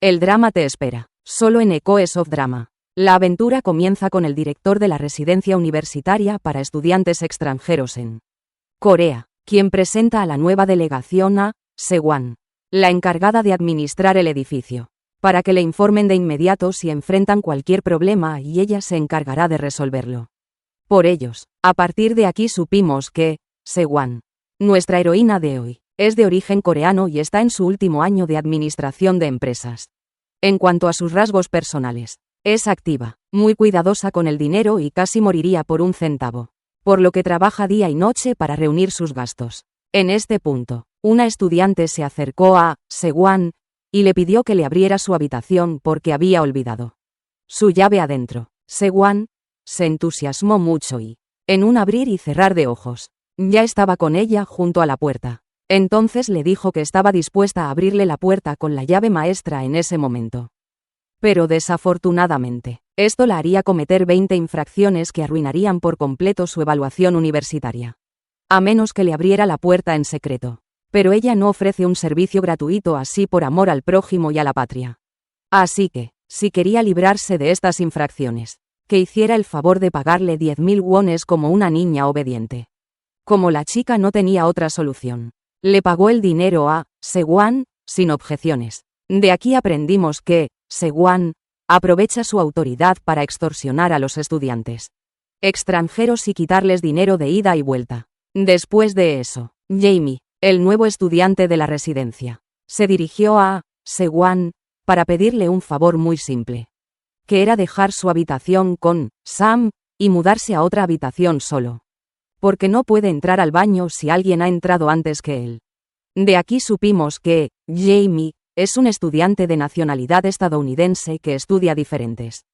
El drama te espera. Solo en Echoes of Drama. La aventura comienza con el director de la residencia universitaria para estudiantes extranjeros en Corea, quien presenta a la nueva delegación a Sewon, la encargada de administrar el edificio, para que le informen de inmediato si enfrentan cualquier problema y ella se encargará de resolverlo. Por ellos, a partir de aquí supimos que Sewon, nuestra heroína de hoy, es de origen coreano y está en su último año de administración de empresas. En cuanto a sus rasgos personales, es activa, muy cuidadosa con el dinero y casi moriría por un centavo, por lo que trabaja día y noche para reunir sus gastos. En este punto, una estudiante se acercó a Sewon y le pidió que le abriera su habitación porque había olvidado su llave adentro. Sewon se entusiasmó mucho y, en un abrir y cerrar de ojos, ya estaba con ella junto a la puerta. Entonces le dijo que estaba dispuesta a abrirle la puerta con la llave maestra en ese momento. Pero desafortunadamente, esto la haría cometer 20 infracciones que arruinarían por completo su evaluación universitaria. A menos que le abriera la puerta en secreto. Pero ella no ofrece un servicio gratuito así por amor al prójimo y a la patria. Así que, si quería librarse de estas infracciones, que hiciera el favor de pagarle 10.000 wones como una niña obediente. Como la chica no tenía otra solución, le pagó el dinero a Sewon sin objeciones. De aquí aprendimos que Sewon aprovecha su autoridad para extorsionar a los estudiantes extranjeros y quitarles dinero de ida y vuelta. Después de eso, Jamie, el nuevo estudiante de la residencia, se dirigió a Sewon para pedirle un favor muy simple, que era dejar su habitación con Sam y mudarse a otra habitación solo, porque no puede entrar al baño si alguien ha entrado antes que él. De aquí supimos que Jamie es un estudiante de nacionalidad estadounidense que estudia diferentes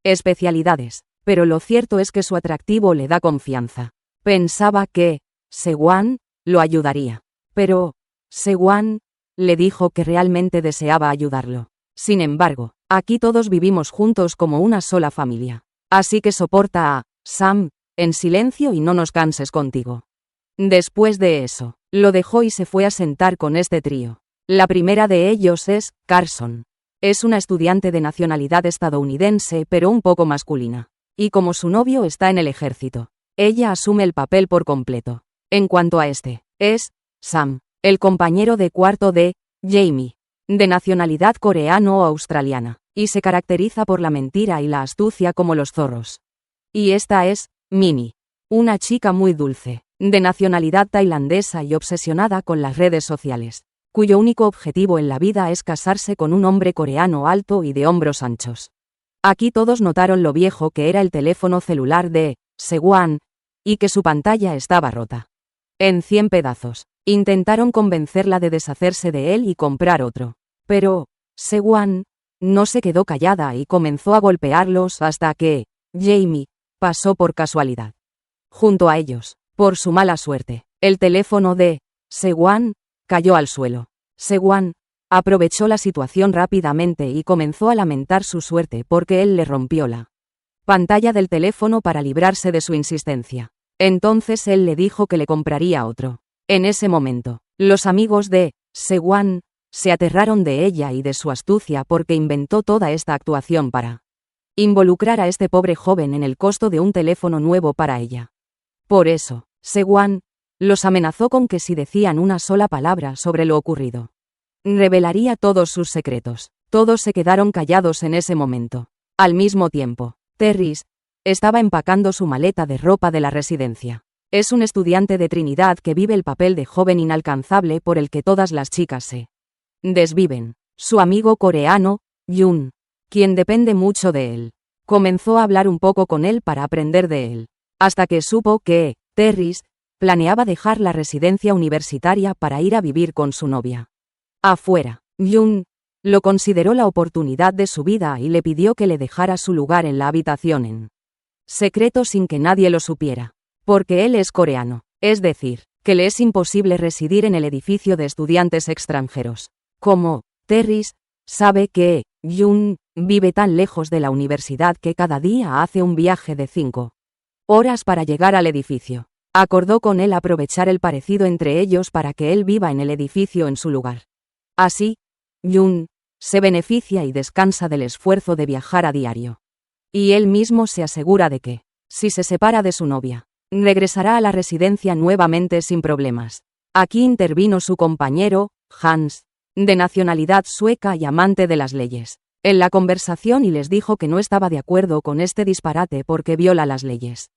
especialidades, pero lo cierto es que su atractivo le da confianza. Pensaba que Sewon lo ayudaría, pero Sewon le dijo que realmente deseaba ayudarlo. Sin embargo, aquí todos vivimos juntos como una sola familia, así que soporta a Sam en silencio y no nos canses contigo. Después de eso, lo dejó y se fue a sentar con este trío. La primera de ellos es Carson. Es una estudiante de nacionalidad estadounidense pero un poco masculina. Y como su novio está en el ejército, ella asume el papel por completo. En cuanto a este, es Sam, el compañero de cuarto de Jamie, de nacionalidad coreano o australiana, y se caracteriza por la mentira y la astucia como los zorros. Y esta es Minnie, una chica muy dulce, de nacionalidad tailandesa y obsesionada con las redes sociales, cuyo único objetivo en la vida es casarse con un hombre coreano alto y de hombros anchos. Aquí todos notaron lo viejo que era el teléfono celular de Sewon y que su pantalla estaba rota en 100 pedazos. Intentaron convencerla de deshacerse de él y comprar otro, pero Sewon no se quedó callada y comenzó a golpearlos hasta que Jamie pasó por casualidad junto a ellos. Por su mala suerte, el teléfono de Sewon cayó al suelo. Sewon aprovechó la situación rápidamente y comenzó a lamentar su suerte porque él le rompió la pantalla del teléfono para librarse de su insistencia. Entonces él le dijo que le compraría otro. En ese momento, los amigos de Sewon se aterraron de ella y de su astucia porque inventó toda esta actuación para involucrar a este pobre joven en el costo de un teléfono nuevo para ella. Por eso, Sewon los amenazó con que si decían una sola palabra sobre lo ocurrido, revelaría todos sus secretos. Todos se quedaron callados en ese momento. Al mismo tiempo, Terris estaba empacando su maleta de ropa de la residencia. Es un estudiante de Trinidad que vive el papel de joven inalcanzable por el que todas las chicas se desviven. Su amigo coreano, Jun, quien depende mucho de él, comenzó a hablar un poco con él para aprender de él, hasta que supo que Terris planeaba dejar la residencia universitaria para ir a vivir con su novia afuera. Jun lo consideró la oportunidad de su vida y le pidió que le dejara su lugar en la habitación en secreto sin que nadie lo supiera, porque él es coreano, es decir, que le es imposible residir en el edificio de estudiantes extranjeros. Como Terris sabe que Jun vive tan lejos de la universidad que cada día hace un viaje de 5 horas para llegar al edificio, acordó con él aprovechar el parecido entre ellos para que él viva en el edificio en su lugar. Así, Jun se beneficia y descansa del esfuerzo de viajar a diario. Y él mismo se asegura de que, si se separa de su novia, regresará a la residencia nuevamente sin problemas. Aquí intervino su compañero, Hans, de nacionalidad sueca y amante de las leyes, en la conversación y les dijo que no estaba de acuerdo con este disparate porque viola las leyes.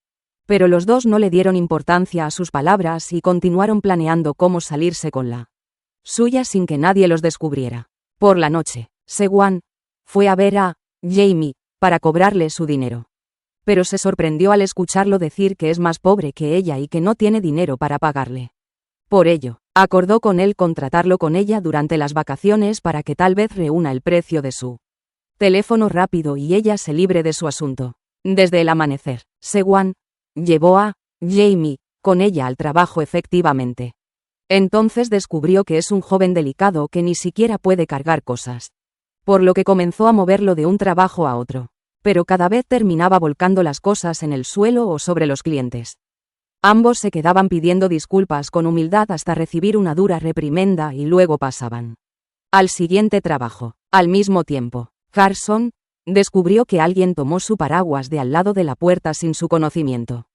Pero los dos no le dieron importancia a sus palabras y continuaron planeando cómo salirse con la suya sin que nadie los descubriera. Por la noche, Segwan fue a ver a Jamie para cobrarle su dinero. Pero se sorprendió al escucharlo decir que es más pobre que ella y que no tiene dinero para pagarle. Por ello, acordó con él contratarlo con ella durante las vacaciones para que tal vez reúna el precio de su teléfono rápido y ella se libre de su asunto. Desde el amanecer, Segwan llevó a Jamie con ella al trabajo efectivamente. Entonces descubrió que es un joven delicado que ni siquiera puede cargar cosas. Por lo que comenzó a moverlo de un trabajo a otro. Pero cada vez terminaba volcando las cosas en el suelo o sobre los clientes. Ambos se quedaban pidiendo disculpas con humildad hasta recibir una dura reprimenda y luego pasaban al siguiente trabajo. Al mismo tiempo, Carson descubrió que alguien tomó su paraguas de al lado de la puerta sin su conocimiento.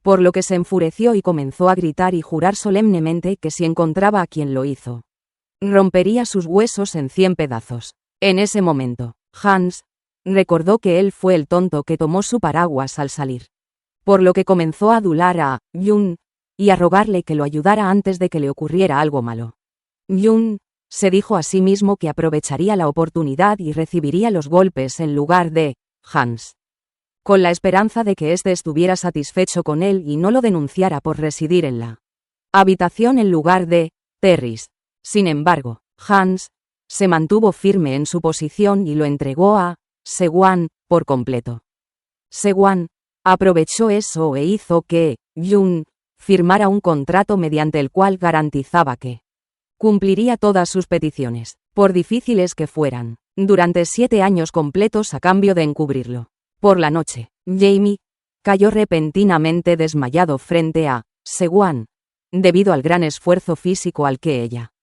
Por lo que se enfureció y comenzó a gritar y jurar solemnemente que si encontraba a quien lo hizo, rompería sus huesos en 100 pedazos. En ese momento, Hans recordó que él fue el tonto que tomó su paraguas al salir. Por lo que comenzó a adular a Jun y a rogarle que lo ayudara antes de que le ocurriera algo malo. Jun se dijo a sí mismo que aprovecharía la oportunidad y recibiría los golpes en lugar de Hans, con la esperanza de que éste estuviera satisfecho con él y no lo denunciara por residir en la habitación en lugar de Terris. Sin embargo, Hans se mantuvo firme en su posición y lo entregó a Segwan por completo. Segwan aprovechó eso e hizo que Jun firmara un contrato mediante el cual garantizaba que cumpliría todas sus peticiones, por difíciles que fueran, durante 7 años completos a cambio de encubrirlo. Por la noche, Jamie cayó repentinamente desmayado frente a Segwan, debido al gran esfuerzo físico al que ella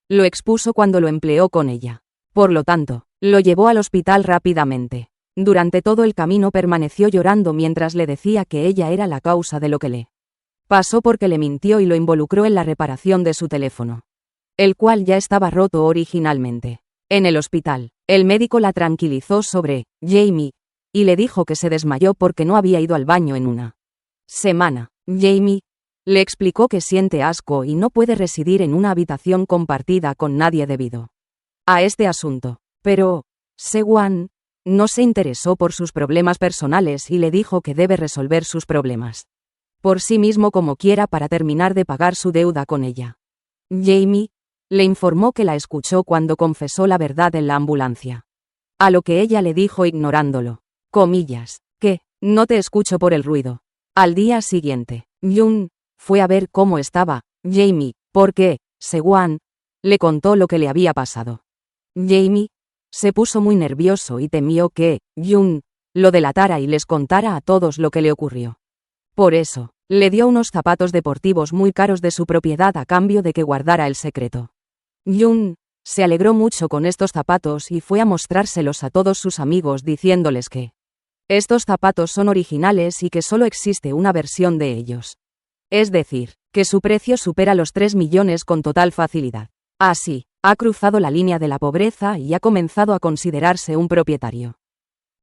lo expuso cuando lo empleó con ella. Por lo tanto, lo llevó al hospital rápidamente. Durante todo el camino permaneció llorando mientras le decía que ella era la causa de lo que le pasó porque le mintió y lo involucró en la reparación de su teléfono, el cual ya estaba roto originalmente. En el hospital, el médico la tranquilizó sobre Jamie y le dijo que se desmayó porque no había ido al baño en una semana. Jamie le explicó que siente asco y no puede residir en una habitación compartida con nadie debido a este asunto. Pero Segwan no se interesó por sus problemas personales y le dijo que debe resolver sus problemas por sí mismo como quiera para terminar de pagar su deuda con ella. Jamie le informó que la escuchó cuando confesó la verdad en la ambulancia. A lo que ella le dijo ignorándolo, comillas, que no te escucho por el ruido. Al día siguiente, Jun fue a ver cómo estaba Jamie, porque Segwan le contó lo que le había pasado. Jamie se puso muy nervioso y temió que Jun lo delatara y les contara a todos lo que le ocurrió. Por eso, le dio unos zapatos deportivos muy caros de su propiedad a cambio de que guardara el secreto. Jun se alegró mucho con estos zapatos y fue a mostrárselos a todos sus amigos diciéndoles que estos zapatos son originales y que solo existe una versión de ellos. Es decir, que su precio supera los 3 millones con total facilidad. Así, ha cruzado la línea de la pobreza y ha comenzado a considerarse un propietario.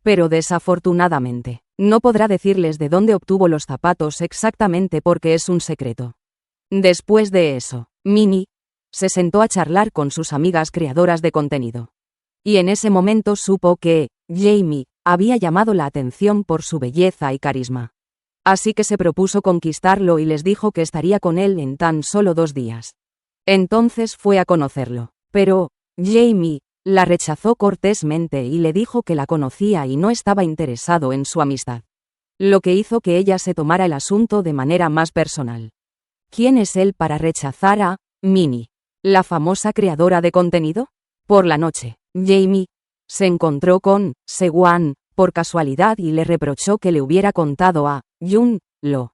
Pero desafortunadamente, no podrá decirles de dónde obtuvo los zapatos exactamente porque es un secreto. Después de eso, Minnie se sentó a charlar con sus amigas creadoras de contenido. Y en ese momento supo que Jamie había llamado la atención por su belleza y carisma. Así que se propuso conquistarlo y les dijo que estaría con él en tan solo 2 días. Entonces fue a conocerlo, pero Jamie la rechazó cortésmente y le dijo que la conocía y no estaba interesado en su amistad. Lo que hizo que ella se tomara el asunto de manera más personal. ¿Quién es él para rechazar a Minnie, la famosa creadora de contenido? Por la noche, Jamie se encontró con Segwan por casualidad y le reprochó que le hubiera contado a Jun lo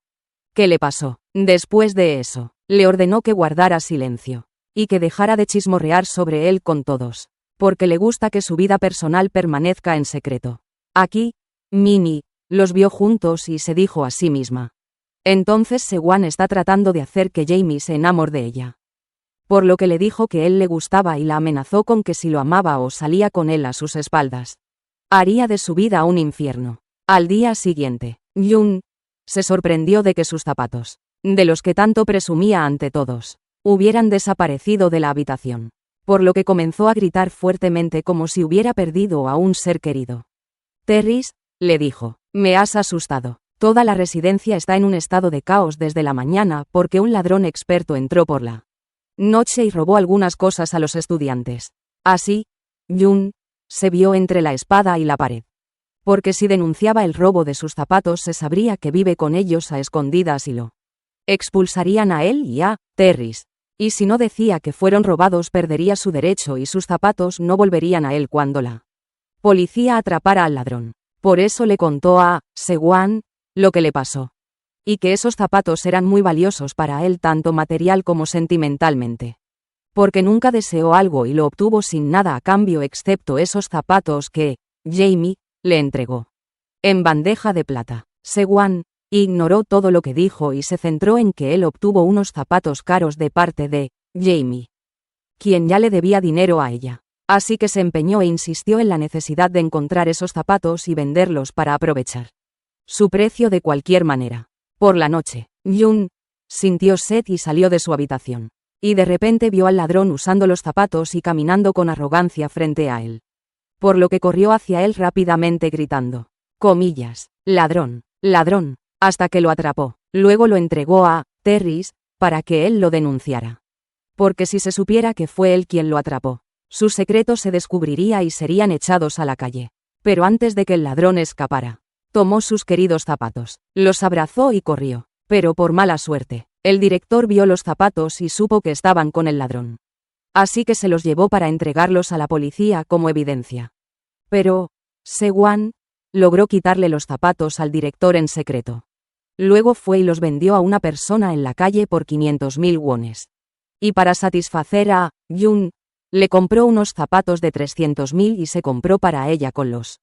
que le pasó. Después de eso, le ordenó que guardara silencio y que dejara de chismorrear sobre él con todos. porque le gusta que su vida personal permanezca en secreto. Aquí, Minnie los vio juntos y se dijo a sí misma. Entonces Segwan está tratando de hacer que Jamie se enamore de ella. Por lo que le dijo que él le gustaba y la amenazó con que si lo amaba o salía con él a sus espaldas, haría de su vida un infierno. Al día siguiente, Jun se sorprendió de que sus zapatos, de los que tanto presumía ante todos, hubieran desaparecido de la habitación, por lo que comenzó a gritar fuertemente como si hubiera perdido a un ser querido. Terris, le dijo, me has asustado. Toda la residencia está en un estado de caos desde la mañana porque un ladrón experto entró por la noche y robó algunas cosas a los estudiantes. Así, Jun se vio entre la espada y la pared. Porque si denunciaba el robo de sus zapatos se sabría que vive con ellos a escondidas y lo expulsarían a él y a Terris. Y si no decía que fueron robados perdería su derecho y sus zapatos no volverían a él cuando la policía atrapara al ladrón. Por eso le contó a Segwan lo que le pasó. Y que esos zapatos eran muy valiosos para él tanto material como sentimentalmente. Porque nunca deseó algo y lo obtuvo sin nada a cambio excepto esos zapatos que Jamie le entregó en bandeja de plata. Segwan ignoró todo lo que dijo y se centró en que él obtuvo unos zapatos caros de parte de Jamie, quien ya le debía dinero a ella. Así que se empeñó e insistió en la necesidad de encontrar esos zapatos y venderlos para aprovechar su precio de cualquier manera. Por la noche, Jun sintió sed y salió de su habitación. Y de repente vio al ladrón usando los zapatos y caminando con arrogancia frente a él. Por lo que corrió hacia él rápidamente gritando, comillas, ladrón, ladrón, hasta que lo atrapó. Luego lo entregó a Terris para que él lo denunciara. Porque si se supiera que fue él quien lo atrapó, su secreto se descubriría y serían echados a la calle. Pero antes de que el ladrón escapara, tomó sus queridos zapatos, los abrazó y corrió. Pero por mala suerte, el director vio los zapatos y supo que estaban con el ladrón. Así que se los llevó para entregarlos a la policía como evidencia. Pero Segwan logró quitarle los zapatos al director en secreto. Luego fue y los vendió a una persona en la calle por 500.000 wones. Y para satisfacer a Jun, le compró unos zapatos de 300.000 y se compró para ella con los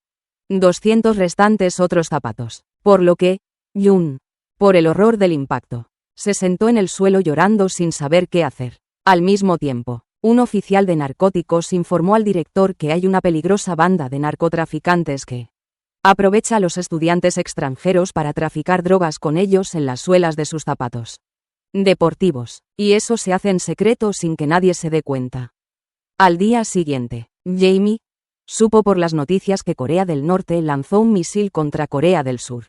200 restantes otros zapatos. Por lo que, Jun, por el horror del impacto, se sentó en el suelo llorando sin saber qué hacer. Al mismo tiempo, un oficial de narcóticos informó al director que hay una peligrosa banda de narcotraficantes que aprovecha a los estudiantes extranjeros para traficar drogas con ellos en las suelas de sus zapatos deportivos, y eso se hace en secreto sin que nadie se dé cuenta. Al día siguiente, Jamie supo por las noticias que Corea del Norte lanzó un misil contra Corea del Sur.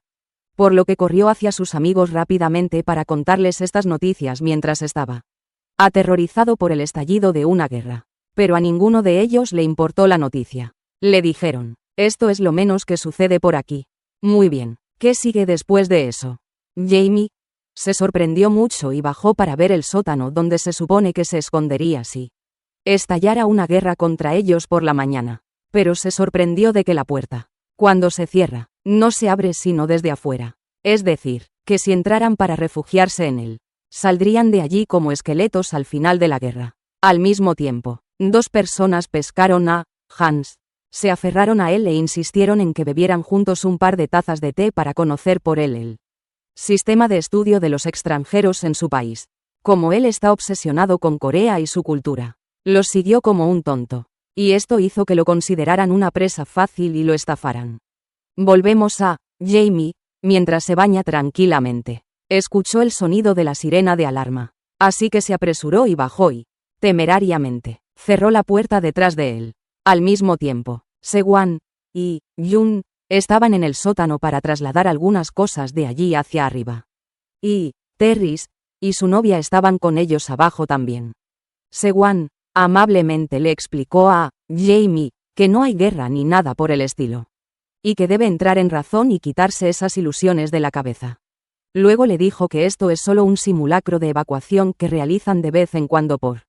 Por lo que corrió hacia sus amigos rápidamente para contarles estas noticias mientras estaba aterrorizado por el estallido de una guerra. Pero a ninguno de ellos le importó la noticia. Le dijeron, esto es lo menos que sucede por aquí. Muy bien, ¿qué sigue después de eso? Jamie se sorprendió mucho y bajó para ver el sótano donde se supone que se escondería si estallara una guerra contra ellos por la mañana. Pero se sorprendió de que la puerta, cuando se cierra, no se abre sino desde afuera. Es decir, que si entraran para refugiarse en él, saldrían de allí como esqueletos al final de la guerra. Al mismo tiempo, dos personas pescaron a Hans. Se aferraron a él e insistieron en que bebieran juntos un par de tazas de té para conocer por él el sistema de estudio de los extranjeros en su país. Como él está obsesionado con Corea y su cultura, los siguió como un tonto. Y esto hizo que lo consideraran una presa fácil y lo estafaran. Volvemos a Jamie, mientras se baña tranquilamente. Escuchó el sonido de la sirena de alarma. Así que se apresuró y bajó y, temerariamente, cerró la puerta detrás de él. Al mismo tiempo, Segwan y Jun estaban en el sótano para trasladar algunas cosas de allí hacia arriba. Y Terris y su novia estaban con ellos abajo también. Segwan amablemente le explicó a Jamie que no hay guerra ni nada por el estilo. Y que debe entrar en razón y quitarse esas ilusiones de la cabeza. Luego le dijo que esto es solo un simulacro de evacuación que realizan de vez en cuando por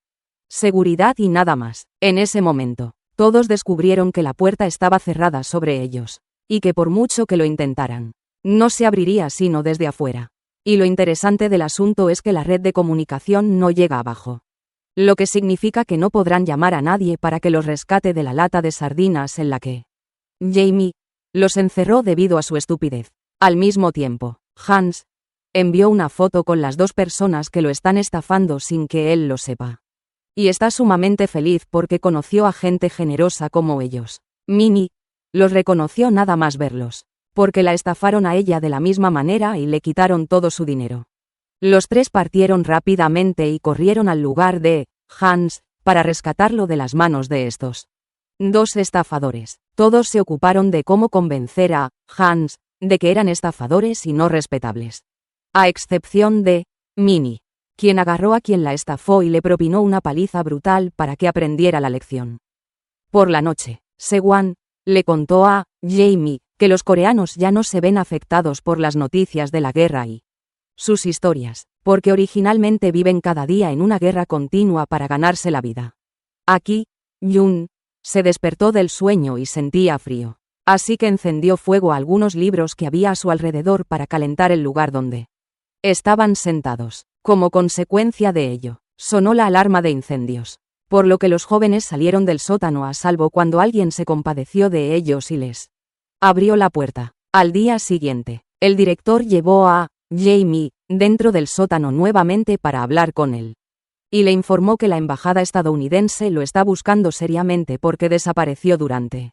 seguridad y nada más. En ese momento, todos descubrieron que la puerta estaba cerrada sobre ellos. Y que por mucho que lo intentaran, no se abriría sino desde afuera. Y lo interesante del asunto es que la red de comunicación no llega abajo. lo que significa que no podrán llamar a nadie para que los rescate de la lata de sardinas en la que Jamie los encerró debido a su estupidez. Al mismo tiempo, Hans envió una foto con las 2 personas que lo están estafando sin que él lo sepa. Y está sumamente feliz porque conoció a gente generosa como ellos. Minnie los reconoció nada más verlos, porque la estafaron a ella de la misma manera y le quitaron todo su dinero. Los 3 partieron rápidamente y corrieron al lugar de Hans para rescatarlo de las manos de estos 2 estafadores. Todos se ocuparon de cómo convencer a Hans de que eran estafadores y no respetables. A excepción de Minnie, quien agarró a quien la estafó y le propinó una paliza brutal para que aprendiera la lección. Por la noche, Segwan le contó a Jamie que los coreanos ya no se ven afectados por las noticias de la guerra y sus historias, porque originalmente viven cada día en una guerra continua para ganarse la vida. Aquí, Jun se despertó del sueño y sentía frío, así que encendió fuego a algunos libros que había a su alrededor para calentar el lugar donde estaban sentados. Como consecuencia de ello, sonó la alarma de incendios, por lo que los jóvenes salieron del sótano a salvo cuando alguien se compadeció de ellos y les abrió la puerta. Al día siguiente, el director llevó a Jamie dentro del sótano nuevamente para hablar con él. Y le informó que la embajada estadounidense lo está buscando seriamente porque desapareció durante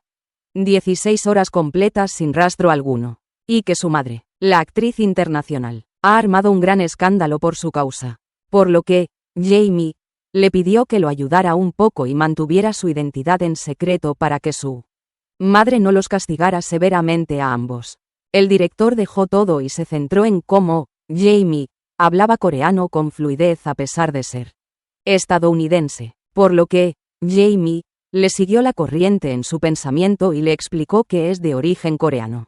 16 horas completas sin rastro alguno. Y que su madre, la actriz internacional, ha armado un gran escándalo por su causa. Por lo que, Jamie le pidió que lo ayudara un poco y mantuviera su identidad en secreto para que su madre no los castigara severamente a ambos. El director dejó todo y se centró en cómo Jamie hablaba coreano con fluidez a pesar de ser estadounidense, por lo que Jamie le siguió la corriente en su pensamiento y le explicó que es de origen coreano,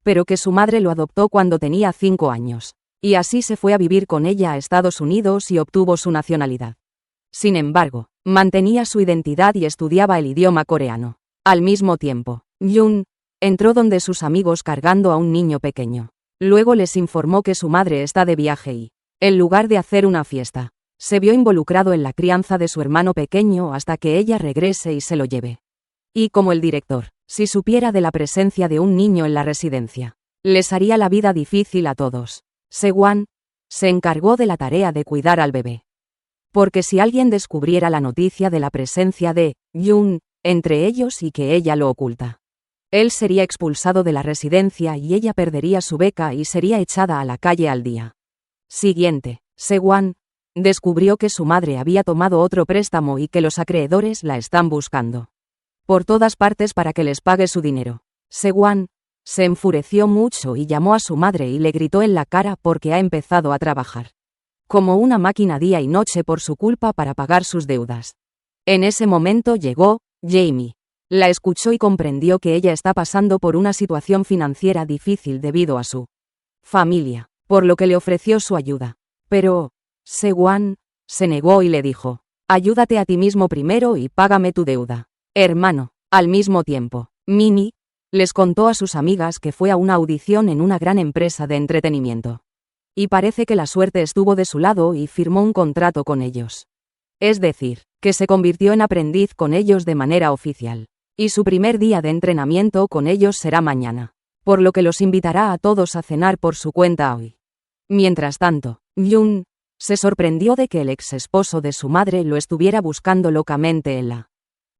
pero que su madre lo adoptó cuando tenía 5 años, y así se fue a vivir con ella a Estados Unidos y obtuvo su nacionalidad. Sin embargo, mantenía su identidad y estudiaba el idioma coreano. Al mismo tiempo, Jun entró donde sus amigos cargando a un niño pequeño. Luego les informó que su madre está de viaje y, en lugar de hacer una fiesta, se vio involucrado en la crianza de su hermano pequeño hasta que ella regrese y se lo lleve. Y como el director, si supiera de la presencia de un niño en la residencia, les haría la vida difícil a todos. Segwan se encargó de la tarea de cuidar al bebé. Porque si alguien descubriera la noticia de la presencia de Jun entre ellos y que ella lo oculta, él sería expulsado de la residencia y ella perdería su beca y sería echada a la calle al día siguiente. Segwan descubrió que su madre había tomado otro préstamo y que los acreedores la están buscando por todas partes para que les pague su dinero. Segwan se enfureció mucho y llamó a su madre y le gritó en la cara porque ha empezado a trabajar como una máquina día y noche por su culpa para pagar sus deudas. En ese momento llegó Jamie. La escuchó y comprendió que ella está pasando por una situación financiera difícil debido a su familia, por lo que le ofreció su ayuda. Pero Segwan se negó y le dijo: ayúdate a ti mismo primero y págame tu deuda, hermano. Al mismo tiempo, Minnie les contó a sus amigas que fue a una audición en una gran empresa de entretenimiento. Y parece que la suerte estuvo de su lado y firmó un contrato con ellos. Es decir, que se convirtió en aprendiz con ellos de manera oficial. Y su primer día de entrenamiento con ellos será mañana, por lo que los invitará a todos a cenar por su cuenta hoy. Mientras tanto, Jun se sorprendió de que el ex esposo de su madre lo estuviera buscando locamente en la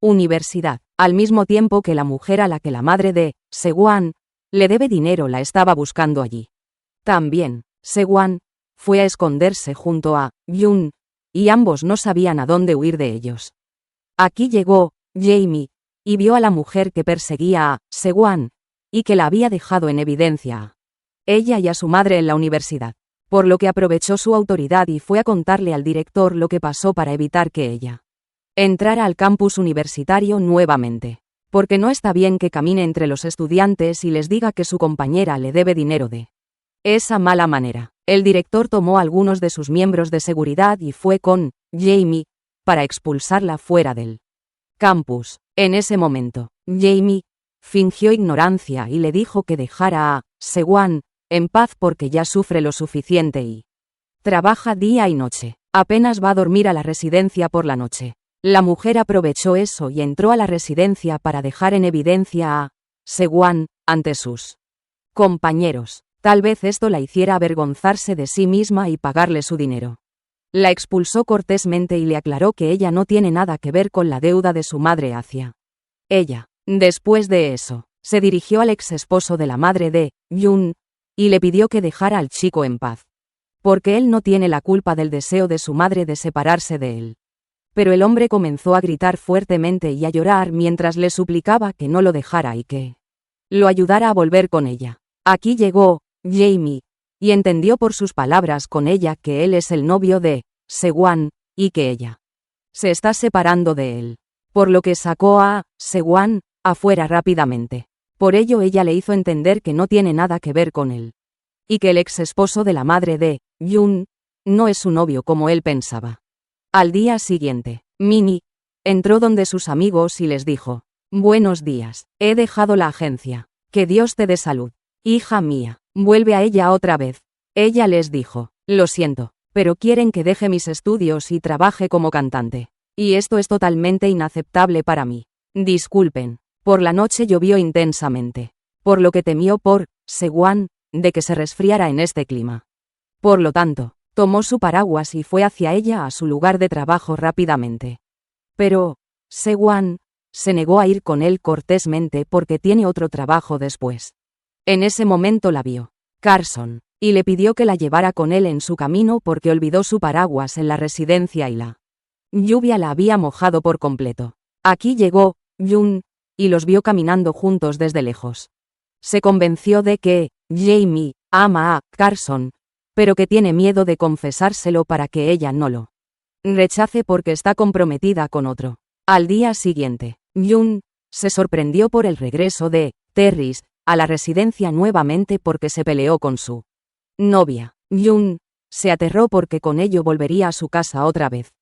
universidad, al mismo tiempo que la mujer a la que la madre de Segwan le debe dinero la estaba buscando allí. También, Segwan fue a esconderse junto a Jun, y ambos no sabían a dónde huir de ellos. Aquí llegó Jamie y vio a la mujer que perseguía a Segwan y que la había dejado en evidencia a ella y a su madre en la universidad, por lo que aprovechó su autoridad y fue a contarle al director lo que pasó para evitar que ella entrara al campus universitario nuevamente, porque no está bien que camine entre los estudiantes y les diga que su compañera le debe dinero de esa mala manera. El director tomó a algunos de sus miembros de seguridad y fue con Jamie para expulsarla fuera del campus. En ese momento, Jamie fingió ignorancia y le dijo que dejara a Segwan en paz porque ya sufre lo suficiente y trabaja día y noche. Apenas va a dormir a la residencia por la noche. La mujer aprovechó eso y entró a la residencia para dejar en evidencia a Segwan ante sus compañeros. Tal vez esto la hiciera avergonzarse de sí misma y pagarle su dinero. La expulsó cortésmente y le aclaró que ella no tiene nada que ver con la deuda de su madre hacia ella. Después de eso, se dirigió al ex esposo de la madre de Yun y le pidió que dejara al chico en paz, porque él no tiene la culpa del deseo de su madre de separarse de él. Pero el hombre comenzó a gritar fuertemente y a llorar mientras le suplicaba que no lo dejara y que lo ayudara a volver con ella. Aquí llegó Jamie, y entendió por sus palabras con ella que él es el novio de Segwan, y que ella se está separando de él. Por lo que sacó a Segwan afuera rápidamente. Por ello ella le hizo entender que no tiene nada que ver con él. Y que el ex esposo de la madre de Yun no es su novio como él pensaba. Al día siguiente, Minnie entró donde sus amigos y les dijo: «Buenos días, he dejado la agencia. Que Dios te dé salud. Hija mía, vuelve a ella otra vez». Ella les dijo: «Lo siento, pero quieren que deje mis estudios y trabaje como cantante. Y esto es totalmente inaceptable para mí. Disculpen». Por la noche llovió intensamente, por lo que temió por Segwan de que se resfriara en este clima. Por lo tanto, tomó su paraguas y fue hacia ella a su lugar de trabajo rápidamente. Pero Segwan se negó a ir con él cortésmente porque tiene otro trabajo después. En ese momento la vio Carson y le pidió que la llevara con él en su camino porque olvidó su paraguas en la residencia y la lluvia la había mojado por completo. Aquí llegó Yun y los vio caminando juntos desde lejos. Se convenció de que Jamie ama a Carson, pero que tiene miedo de confesárselo para que ella no lo rechace porque está comprometida con otro. Al día siguiente, Yun se sorprendió por el regreso de Terris a la residencia nuevamente porque se peleó con su novia. Yun se aterró porque con ello volvería a su casa otra vez.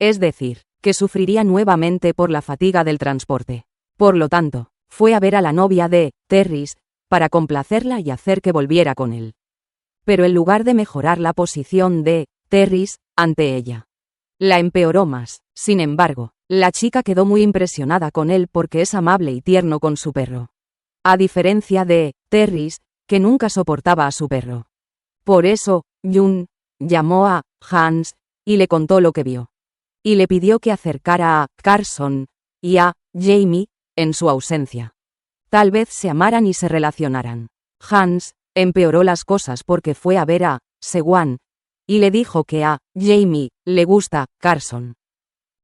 Es decir, que sufriría nuevamente por la fatiga del transporte. Por lo tanto, fue a ver a la novia de Terris para complacerla y hacer que volviera con él. Pero en lugar de mejorar la posición de Terris ante ella, la empeoró más. Sin embargo, la chica quedó muy impresionada con él porque es amable y tierno con su perro. A diferencia de Terris, que nunca soportaba a su perro. Por eso, Yun llamó a Hans y le contó lo que vio. Y le pidió que acercara a Carson y a Jamie en su ausencia. Tal vez se amaran y se relacionaran. Hans empeoró las cosas porque fue a ver a Segwan y le dijo que a Jamie le gusta Carson.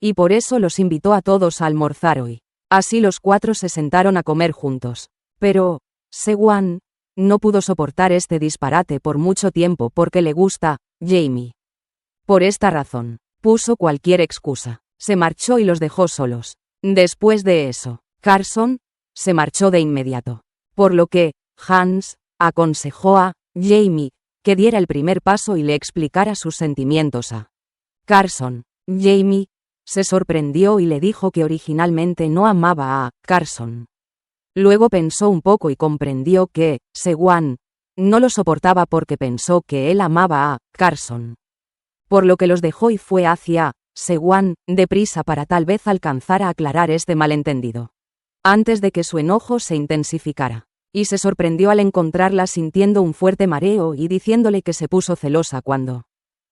Y por eso los invitó a todos a almorzar hoy. Así los cuatro se sentaron a comer juntos. Pero Segwan no pudo soportar este disparate por mucho tiempo porque le gusta Jamie. Por esta razón, puso cualquier excusa. Se marchó y los dejó solos. Después de eso, Carson se marchó de inmediato. Por lo que Hans aconsejó a Jamie que diera el primer paso y le explicara sus sentimientos a Carson. Jamie se sorprendió y le dijo que originalmente no amaba a Carson. Luego pensó un poco y comprendió que Segwan no lo soportaba porque pensó que él amaba a Carson. Por lo que los dejó y fue hacia Segwan deprisa para tal vez alcanzar a aclarar este malentendido, antes de que su enojo se intensificara. Y se sorprendió al encontrarla sintiendo un fuerte mareo y diciéndole que se puso celosa cuando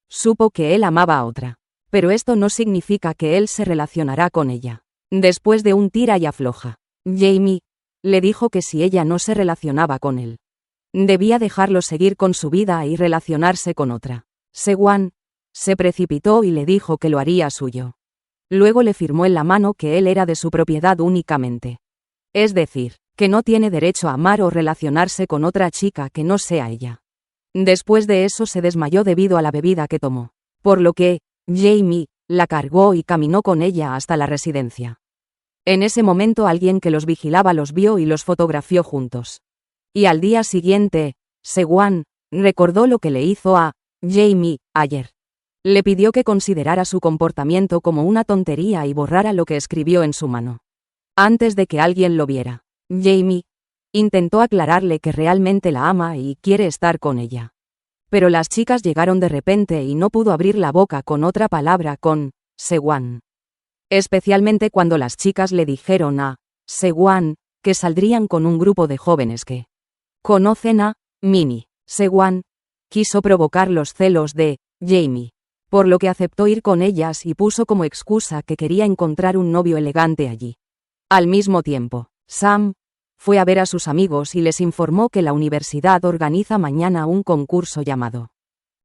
supo que él amaba a otra. Pero esto no significa que él se relacionará con ella. Después de un tira y afloja, Jamie le dijo que si ella no se relacionaba con él, debía dejarlo seguir con su vida y relacionarse con otra. Segwan se precipitó y le dijo que lo haría suyo. Luego le firmó en la mano que él era de su propiedad únicamente. Es decir, que no tiene derecho a amar o relacionarse con otra chica que no sea ella. Después de eso se desmayó debido a la bebida que tomó, por lo que Jamie la cargó y caminó con ella hasta la residencia. En ese momento alguien que los vigilaba los vio y los fotografió juntos. Y al día siguiente, Segwan recordó lo que le hizo a Jamie ayer. Le pidió que considerara su comportamiento como una tontería y borrara lo que escribió en su mano. Antes de que alguien lo viera, Jamie intentó aclararle que realmente la ama y quiere estar con ella. Pero las chicas llegaron de repente y no pudo abrir la boca con otra palabra con Sewon. Especialmente cuando las chicas le dijeron a Sewon que saldrían con un grupo de jóvenes que conocen a Minnie. Sewon quiso provocar los celos de Jamie, por lo que aceptó ir con ellas y puso como excusa que quería encontrar un novio elegante allí. Al mismo tiempo, Sam fue a ver a sus amigos y les informó que la universidad organiza mañana un concurso llamado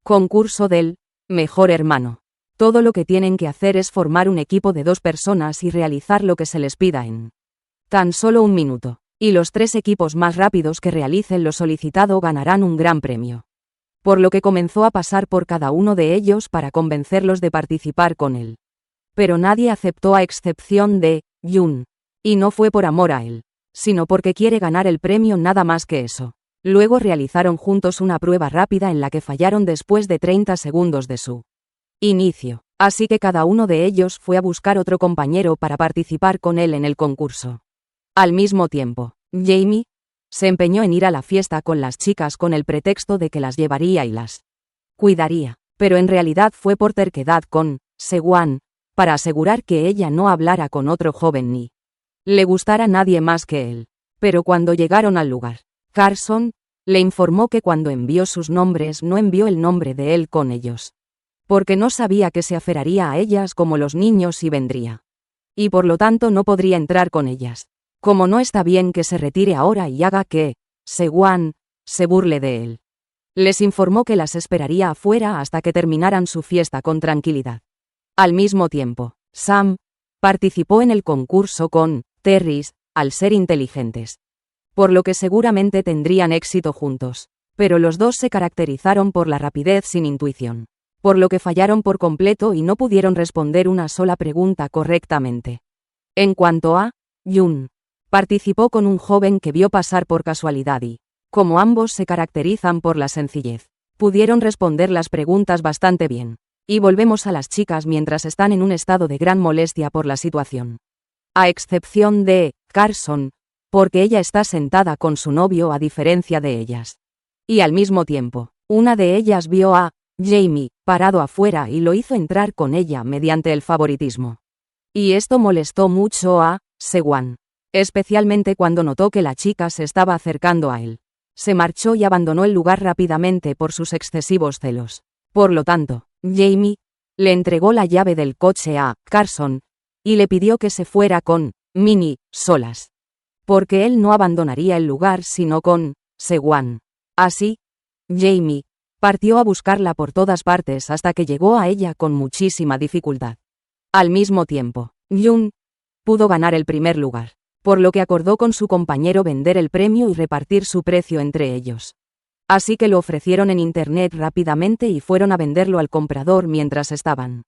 Concurso del Mejor Hermano. Todo lo que tienen que hacer es formar un equipo de 2 personas y realizar lo que se les pida en tan solo 1 minuto, y los 3 equipos más rápidos que realicen lo solicitado ganarán un gran premio. Por lo que comenzó a pasar por cada uno de ellos para convencerlos de participar con él. Pero nadie aceptó a excepción de Jun, y no fue por amor a él, sino porque quiere ganar el premio, nada más que eso. Luego realizaron juntos una prueba rápida en la que fallaron después de 30 segundos de su inicio, así que cada uno de ellos fue a buscar otro compañero para participar con él en el concurso. Al mismo tiempo, Jamie se empeñó en ir a la fiesta con las chicas con el pretexto de que las llevaría y las cuidaría, pero en realidad fue por terquedad con Sewon, para asegurar que ella no hablara con otro joven ni le gustara nadie más que él. Pero cuando llegaron al lugar, Carson le informó que cuando envió sus nombres no envió el nombre de él con ellos, porque no sabía que se aferraría a ellas como los niños y vendría, y por lo tanto no podría entrar con ellas. Como no está bien que se retire ahora y haga que Sewon se burle de él. Les informó que las esperaría afuera hasta que terminaran su fiesta con tranquilidad. Al mismo tiempo, Sam participó en el concurso con Terris, al ser inteligentes, por lo que seguramente tendrían éxito juntos. Pero los dos se caracterizaron por la rapidez sin intuición, por lo que fallaron por completo y no pudieron responder una sola pregunta correctamente. En cuanto a Jun, participó con un joven que vio pasar por casualidad y, como ambos se caracterizan por la sencillez, pudieron responder las preguntas bastante bien. Y volvemos a las chicas mientras están en un estado de gran molestia por la situación. A excepción de Carson, porque ella está sentada con su novio a diferencia de ellas. Y al mismo tiempo, una de ellas vio a Jamie parado afuera y lo hizo entrar con ella mediante el favoritismo. Y esto molestó mucho a Sewon, especialmente cuando notó que la chica se estaba acercando a él. Se marchó y abandonó el lugar rápidamente por sus excesivos celos. Por lo tanto, Jamie le entregó la llave del coche a Carson y le pidió que se fuera con Minnie solas, porque él no abandonaría el lugar sino con Sewon. Así, Jamie partió a buscarla por todas partes hasta que llegó a ella con muchísima dificultad. Al mismo tiempo, Jun pudo ganar el primer lugar, por lo que acordó con su compañero vender el premio y repartir su precio entre ellos. Así que lo ofrecieron en internet rápidamente y fueron a venderlo al comprador mientras estaban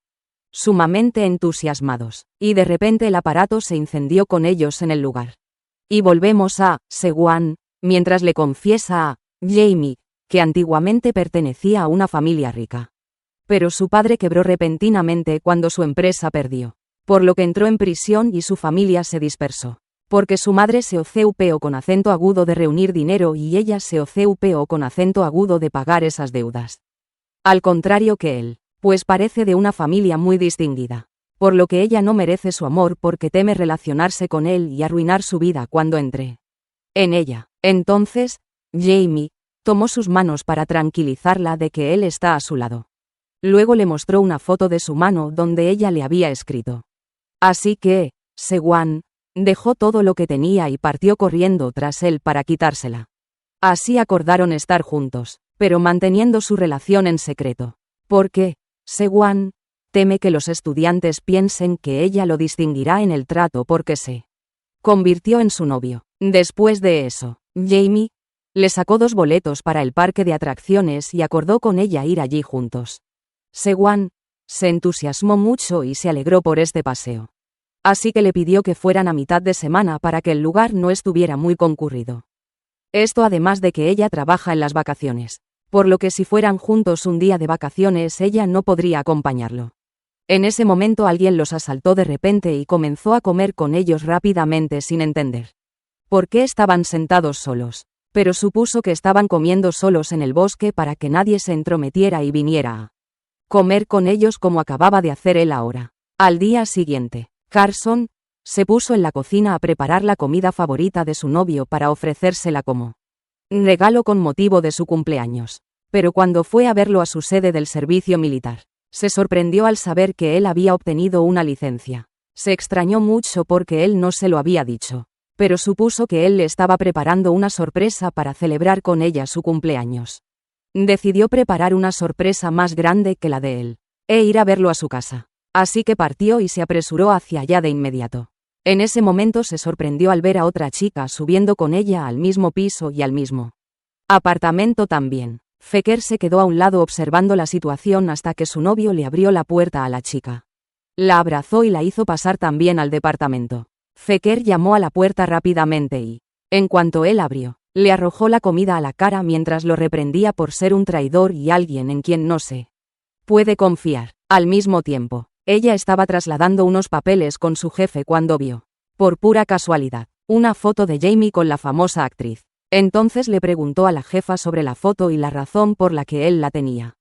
sumamente entusiasmados, y de repente el aparato se incendió con ellos en el lugar. Y volvemos a Sewon, mientras le confiesa a Jamie que antiguamente pertenecía a una familia rica. Pero su padre quebró repentinamente cuando su empresa perdió, por lo que entró en prisión y su familia se dispersó. Porque su madre se ocupó con acento agudo de reunir dinero y ella se ocupó con acento agudo de pagar esas deudas. Al contrario que él, pues parece de una familia muy distinguida. Por lo que ella no merece su amor porque teme relacionarse con él y arruinar su vida cuando entre en ella. Entonces, Jamie tomó sus manos para tranquilizarla de que él está a su lado. Luego le mostró una foto de su mano donde ella le había escrito. Así que, Sewon dejó todo lo que tenía y partió corriendo tras él para quitársela. Así acordaron estar juntos, pero manteniendo su relación en secreto. Porque Sewon teme que los estudiantes piensen que ella lo distinguirá en el trato porque se convirtió en su novio. Después de eso, Jamie le sacó 2 boletos para el parque de atracciones y acordó con ella ir allí juntos. Sewon se entusiasmó mucho y se alegró por este paseo. Así que le pidió que fueran a mitad de semana para que el lugar no estuviera muy concurrido. Esto además de que ella trabaja en las vacaciones, por lo que si fueran juntos un día de vacaciones ella no podría acompañarlo. En ese momento alguien los asaltó de repente y comenzó a comer con ellos rápidamente sin entender por qué estaban sentados solos. pero supuso que estaban comiendo solos en el bosque para que nadie se entrometiera y viniera a comer con ellos como acababa de hacer él ahora. Al día siguiente, Carson se puso en la cocina a preparar la comida favorita de su novio para ofrecérsela como regalo con motivo de su cumpleaños. Pero cuando fue a verlo a su sede del servicio militar, se sorprendió al saber que él había obtenido una licencia. Se extrañó mucho porque él no se lo había dicho, pero supuso que él le estaba preparando una sorpresa para celebrar con ella su cumpleaños. Decidió preparar una sorpresa más grande que la de él, e ir a verlo a su casa. Así que partió y se apresuró hacia allá de inmediato. En ese momento se sorprendió al ver a otra chica subiendo con ella al mismo piso y al mismo apartamento también. Feker se quedó a un lado observando la situación hasta que su novio le abrió la puerta a la chica. La abrazó y la hizo pasar también al departamento. Feker llamó a la puerta rápidamente y, en cuanto él abrió, le arrojó la comida a la cara mientras lo reprendía por ser un traidor y alguien en quien no se puede confiar. Al mismo tiempo, ella estaba trasladando unos papeles con su jefe cuando vio, por pura casualidad, una foto de Jamie con la famosa actriz. Entonces le preguntó a la jefa sobre la foto y la razón por la que él la tenía.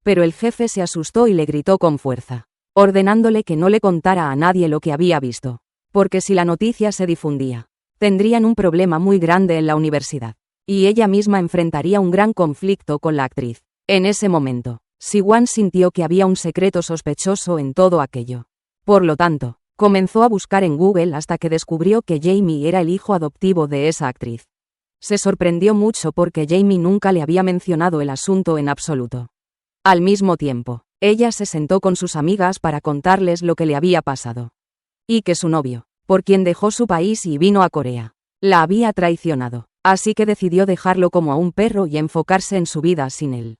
Pero el jefe se asustó y le gritó con fuerza, ordenándole que no le contara a nadie lo que había visto, porque si la noticia se difundía, tendrían un problema muy grande en la universidad, y ella misma enfrentaría un gran conflicto con la actriz. En ese momento, Siwan sintió que había un secreto sospechoso en todo aquello. Por lo tanto, comenzó a buscar en Google hasta que descubrió que Jamie era el hijo adoptivo de esa actriz. Se sorprendió mucho porque Jamie nunca le había mencionado el asunto en absoluto. Al mismo tiempo, ella se sentó con sus amigas para contarles lo que le había pasado. Y que su novio, por quien dejó su país y vino a Corea, la había traicionado, así que decidió dejarlo como a un perro y enfocarse en su vida sin él.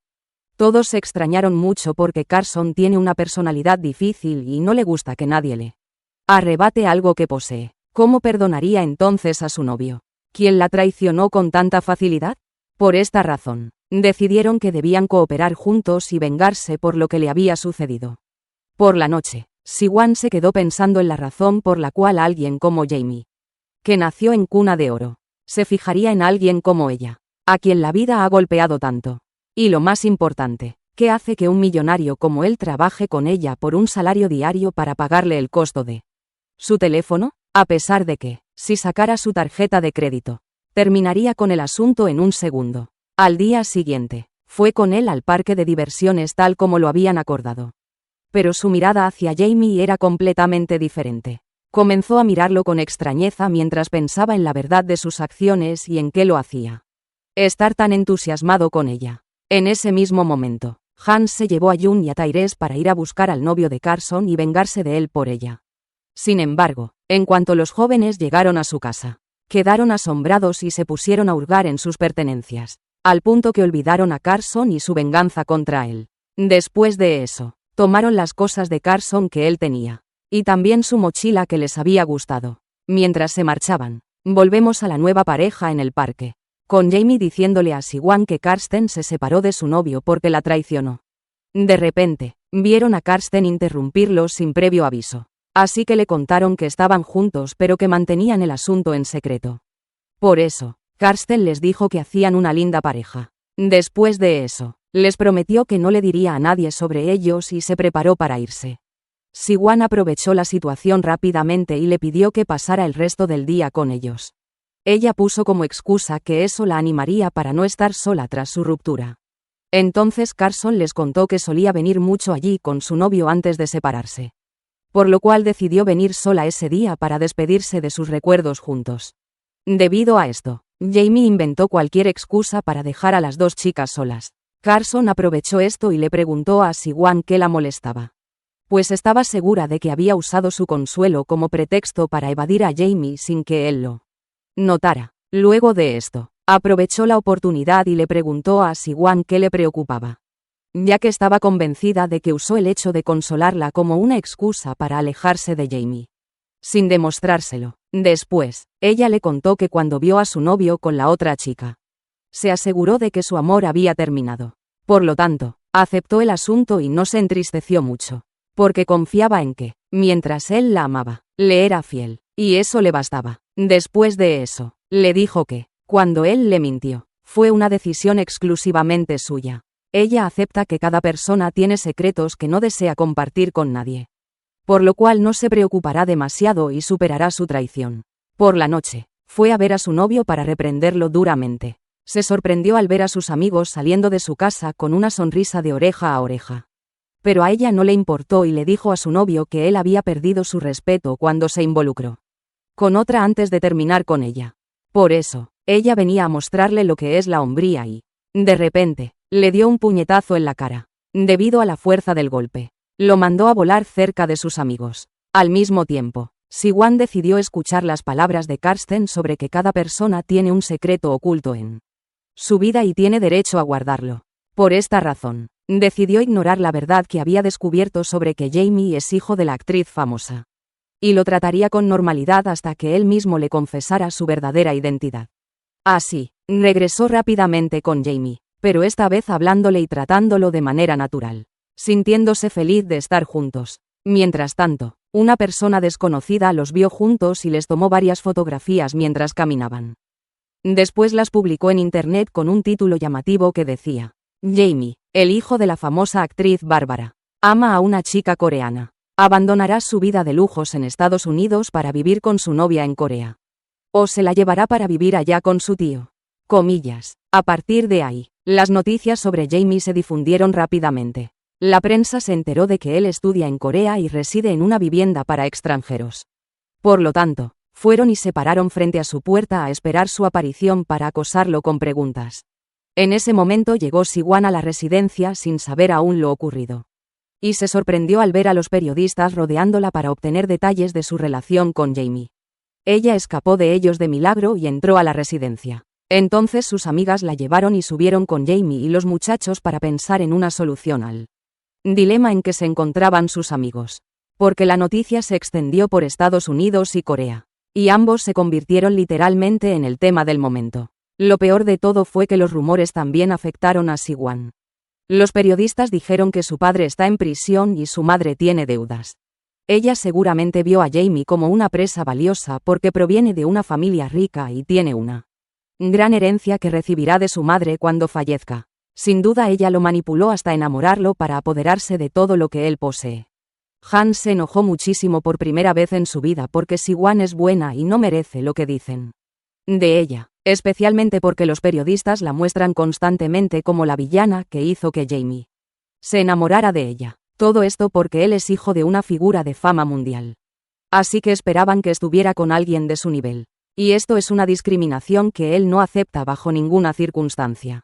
Todos se extrañaron mucho porque Carson tiene una personalidad difícil y no le gusta que nadie le arrebate algo que posee. ¿Cómo perdonaría entonces a su novio, quien la traicionó con tanta facilidad? Por esta razón, decidieron que debían cooperar juntos y vengarse por lo que le había sucedido. Por la noche, Siwan se quedó pensando en la razón por la cual alguien como Jamie, que nació en cuna de oro, se fijaría en alguien como ella, a quien la vida ha golpeado tanto. Y lo más importante, ¿qué hace que un millonario como él trabaje con ella por un salario diario para pagarle el costo de su teléfono? A pesar de que, si sacara su tarjeta de crédito, terminaría con el asunto en un segundo. Al día siguiente, fue con él al parque de diversiones tal como lo habían acordado. Pero su mirada hacia Jamie era completamente diferente. Comenzó a mirarlo con extrañeza mientras pensaba en la verdad de sus acciones y en qué lo hacía estar tan entusiasmado con ella. En ese mismo momento, Hans se llevó a Jun y a Tyrese para ir a buscar al novio de Carson y vengarse de él por ella. Sin embargo, en cuanto los jóvenes llegaron a su casa, quedaron asombrados y se pusieron a hurgar en sus pertenencias, al punto que olvidaron a Carson y su venganza contra él. Después de eso, tomaron las cosas de Carson que él tenía, y también su mochila que les había gustado. Mientras se marchaban, volvemos a la nueva pareja en el parque, con Jamie diciéndole a Siwan que Karsten se separó de su novio porque la traicionó. De repente, vieron a Karsten interrumpirlos sin previo aviso. Así que le contaron que estaban juntos pero que mantenían el asunto en secreto. Por eso, Karsten les dijo que hacían una linda pareja. Después de eso, les prometió que no le diría a nadie sobre ellos y se preparó para irse. Siwan aprovechó la situación rápidamente y le pidió que pasara el resto del día con ellos. Ella puso como excusa que eso la animaría para no estar sola tras su ruptura. Entonces Carson les contó que solía venir mucho allí con su novio antes de separarse, por lo cual decidió venir sola ese día para despedirse de sus recuerdos juntos. Debido a esto, Jamie inventó cualquier excusa para dejar a las dos chicas solas. Carson aprovechó esto y le preguntó a Siwan qué la molestaba, pues estaba segura de que había usado su consuelo como pretexto para evadir a Jamie sin que él lo notara. Luego de esto, aprovechó la oportunidad y le preguntó a Siwan qué le preocupaba, ya que estaba convencida de que usó el hecho de consolarla como una excusa para alejarse de Jamie, sin demostrárselo. Después, ella le contó que cuando vio a su novio con la otra chica, se aseguró de que su amor había terminado. Por lo tanto, aceptó el asunto y no se entristeció mucho, porque confiaba en que, mientras él la amaba, le era fiel, y eso le bastaba. Después de eso, le dijo que, cuando él le mintió, Fue una decisión exclusivamente suya. Ella acepta que cada persona tiene secretos que no desea compartir con nadie. Por lo cual no se preocupará demasiado y superará su traición. Por la noche, fue a ver a su novio para reprenderlo duramente. Se sorprendió al ver a sus amigos saliendo de su casa con una sonrisa de oreja a oreja. Pero a ella no le importó y le dijo a su novio que él había perdido su respeto cuando se involucró con otra antes de terminar con ella. Por eso, ella venía a mostrarle lo que es la hombría y, de repente, le dio un puñetazo en la cara. Debido a la fuerza del golpe, lo mandó a volar cerca de sus amigos. Al mismo tiempo, Siwon decidió escuchar las palabras de Karsten sobre que cada persona tiene un secreto oculto en su vida y tiene derecho a guardarlo. Por esta razón, decidió ignorar la verdad que había descubierto sobre que Jamie es hijo de la actriz famosa. Y lo trataría con normalidad hasta que él mismo le confesara su verdadera identidad. Así, regresó rápidamente con Jamie, pero esta vez hablándole y tratándolo de manera natural, sintiéndose feliz de estar juntos. Mientras tanto, una persona desconocida los vio juntos y les tomó varias fotografías mientras caminaban. Después las publicó en internet con un título llamativo que decía: Jamie, el hijo de la famosa actriz Bárbara, ama a una chica coreana. Abandonará su vida de lujos en Estados Unidos para vivir con su novia en Corea. O se la llevará para vivir allá con su tío. Comillas. A partir de ahí, las noticias sobre Jamie se difundieron rápidamente. La prensa se enteró de que él estudia en Corea y reside en una vivienda para extranjeros. Por lo tanto, fueron y se pararon frente a su puerta a esperar su aparición para acosarlo con preguntas. En ese momento llegó Siwon a la residencia sin saber aún lo ocurrido. Y se sorprendió al ver a los periodistas rodeándola para obtener detalles de su relación con Jamie. Ella escapó de ellos de milagro y entró a la residencia. Entonces sus amigas la llevaron y subieron con Jamie y los muchachos para pensar en una solución al dilema en que se encontraban sus amigos. Porque la noticia se extendió por Estados Unidos y Corea. Y ambos se convirtieron literalmente en el tema del momento. Lo peor de todo fue que los rumores también afectaron a Siwon. Los periodistas dijeron que su padre está en prisión y su madre tiene deudas. Ella seguramente vio a Jamie como una presa valiosa porque proviene de una familia rica y tiene una gran herencia que recibirá de su madre cuando fallezca. Sin duda ella lo manipuló hasta enamorarlo para apoderarse de todo lo que él posee. Han se enojó muchísimo por primera vez en su vida porque Siwon es buena y no merece lo que dicen de ella, especialmente porque los periodistas la muestran constantemente como la villana que hizo que Jamie se enamorara de ella. Todo esto porque él es hijo de una figura de fama mundial. Así que esperaban que estuviera con alguien de su nivel. Y esto es una discriminación que él no acepta bajo ninguna circunstancia.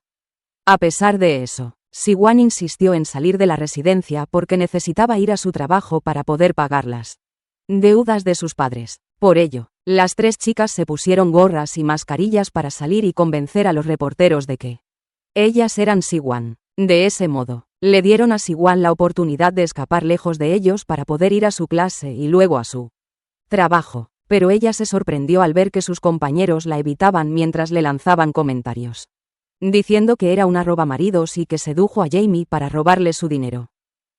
A pesar de eso, Siwon insistió en salir de la residencia porque necesitaba ir a su trabajo para poder pagar las deudas de sus padres. Por ello, las tres chicas se pusieron gorras y mascarillas para salir y convencer a los reporteros de que ellas eran Siwon. De ese modo, le dieron a Siwon la oportunidad de escapar lejos de ellos para poder ir a su clase y luego a su trabajo, pero ella se sorprendió al ver que sus compañeros la evitaban mientras le lanzaban comentarios, diciendo que era una robamaridos y que sedujo a Jamie para robarle su dinero.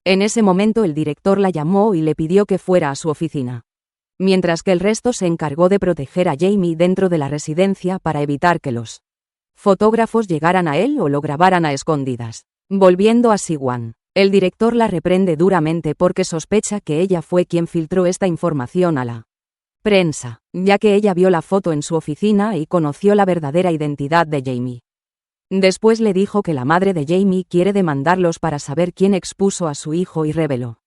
En ese momento el director la llamó y le pidió que fuera a su oficina, mientras que el resto se encargó de proteger a Jamie dentro de la residencia para evitar que los fotógrafos llegaran a él o lo grabaran a escondidas. Volviendo a Siwon, el director la reprende duramente porque sospecha que ella fue quien filtró esta información a la prensa, ya que ella vio la foto en su oficina y conoció la verdadera identidad de Jamie. Después le dijo que la madre de Jamie quiere demandarlos para saber quién expuso a su hijo y reveló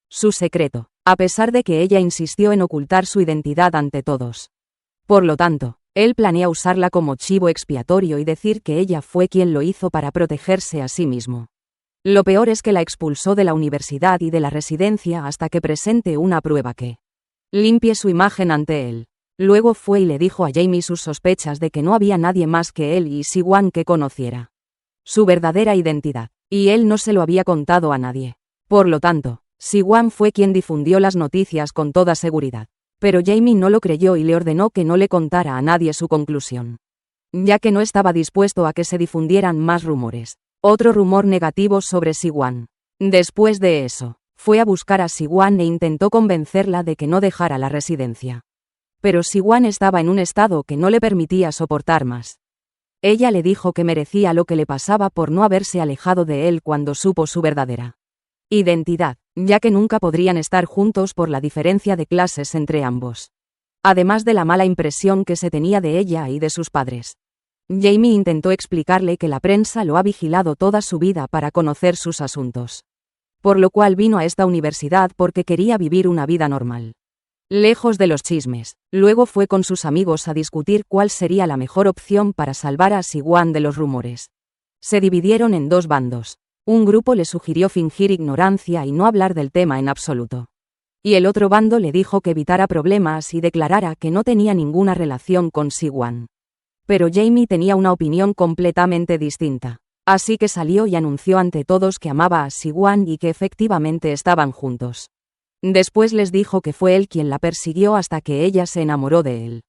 su secreto, a pesar de que ella insistió en ocultar su identidad ante todos. Por lo tanto, él planea usarla como chivo expiatorio y decir que ella fue quien lo hizo para protegerse a sí mismo. Lo peor es que la expulsó de la universidad y de la residencia hasta que presente una prueba que limpie su imagen ante él. Luego fue y le dijo a Jamie sus sospechas de que no había nadie más que él y Siwon que conociera su verdadera identidad, y él no se lo había contado a nadie. Por lo tanto, Siwon fue quien difundió las noticias con toda seguridad. Pero Jamie no lo creyó y le ordenó que no le contara a nadie su conclusión, ya que no estaba dispuesto a que se difundieran más rumores. Otro rumor negativo sobre Siwon. Después de eso, fue a buscar a Siwon e intentó convencerla de que no dejara la residencia. Pero Siwon estaba en un estado que no le permitía soportar más. Ella le dijo que merecía lo que le pasaba por no haberse alejado de él cuando supo su verdadera identidad, ya que nunca podrían estar juntos por la diferencia de clases entre ambos. Además de la mala impresión que se tenía de ella y de sus padres. Jamie intentó explicarle que la prensa lo ha vigilado toda su vida para conocer sus asuntos. Por lo cual vino a esta universidad porque quería vivir una vida normal. Lejos de los chismes, luego fue con sus amigos a discutir cuál sería la mejor opción para salvar a Siwon de los rumores. Se dividieron en dos bandos. Un grupo le sugirió fingir ignorancia y no hablar del tema en absoluto. Y el otro bando le dijo que evitara problemas y declarara que no tenía ninguna relación con Siwon. Pero Jamie tenía una opinión completamente distinta. Así que salió y anunció ante todos que amaba a Siwon y que efectivamente estaban juntos. Después les dijo que fue él quien la persiguió hasta que ella se enamoró de él.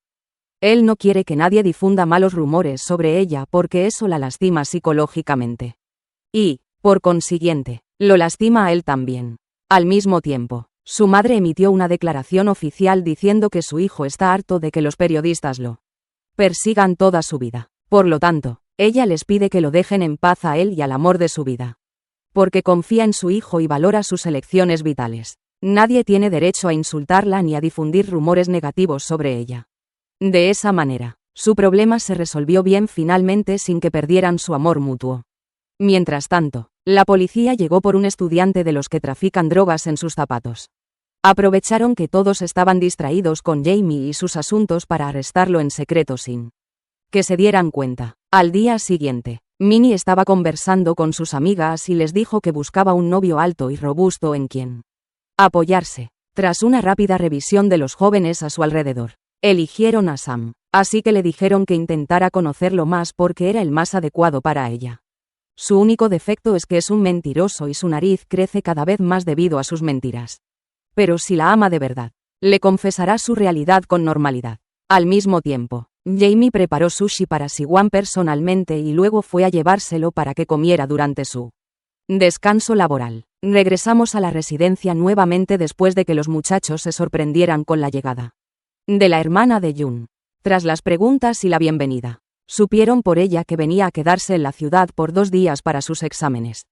Él no quiere que nadie difunda malos rumores sobre ella porque eso la lastima psicológicamente. Y, por consiguiente, lo lastima a él también. Al mismo tiempo, su madre emitió una declaración oficial diciendo que su hijo está harto de que los periodistas lo persigan toda su vida. Por lo tanto, ella les pide que lo dejen en paz a él y al amor de su vida. Porque confía en su hijo y valora sus elecciones vitales. Nadie tiene derecho a insultarla ni a difundir rumores negativos sobre ella. De esa manera, su problema se resolvió bien finalmente sin que perdieran su amor mutuo. Mientras tanto, la policía llegó por un estudiante de los que trafican drogas en sus zapatos. Aprovecharon que todos estaban distraídos con Jamie y sus asuntos para arrestarlo en secreto sin que se dieran cuenta. Al día siguiente, Minnie estaba conversando con sus amigas y les dijo que buscaba un novio alto y robusto en quien apoyarse. Tras una rápida revisión de los jóvenes a su alrededor, eligieron a Sam, así que le dijeron que intentara conocerlo más porque era el más adecuado para ella. Su único defecto es que es un mentiroso y su nariz crece cada vez más debido a sus mentiras. Pero si la ama de verdad, le confesará su realidad con normalidad. Al mismo tiempo, Jamie preparó sushi para Siwon personalmente y luego fue a llevárselo para que comiera durante su descanso laboral. Regresamos a la residencia nuevamente después de que los muchachos se sorprendieran con la llegada de la hermana de Jun. Tras las preguntas y la bienvenida, supieron por ella que venía a quedarse en la ciudad por 2 días para sus exámenes.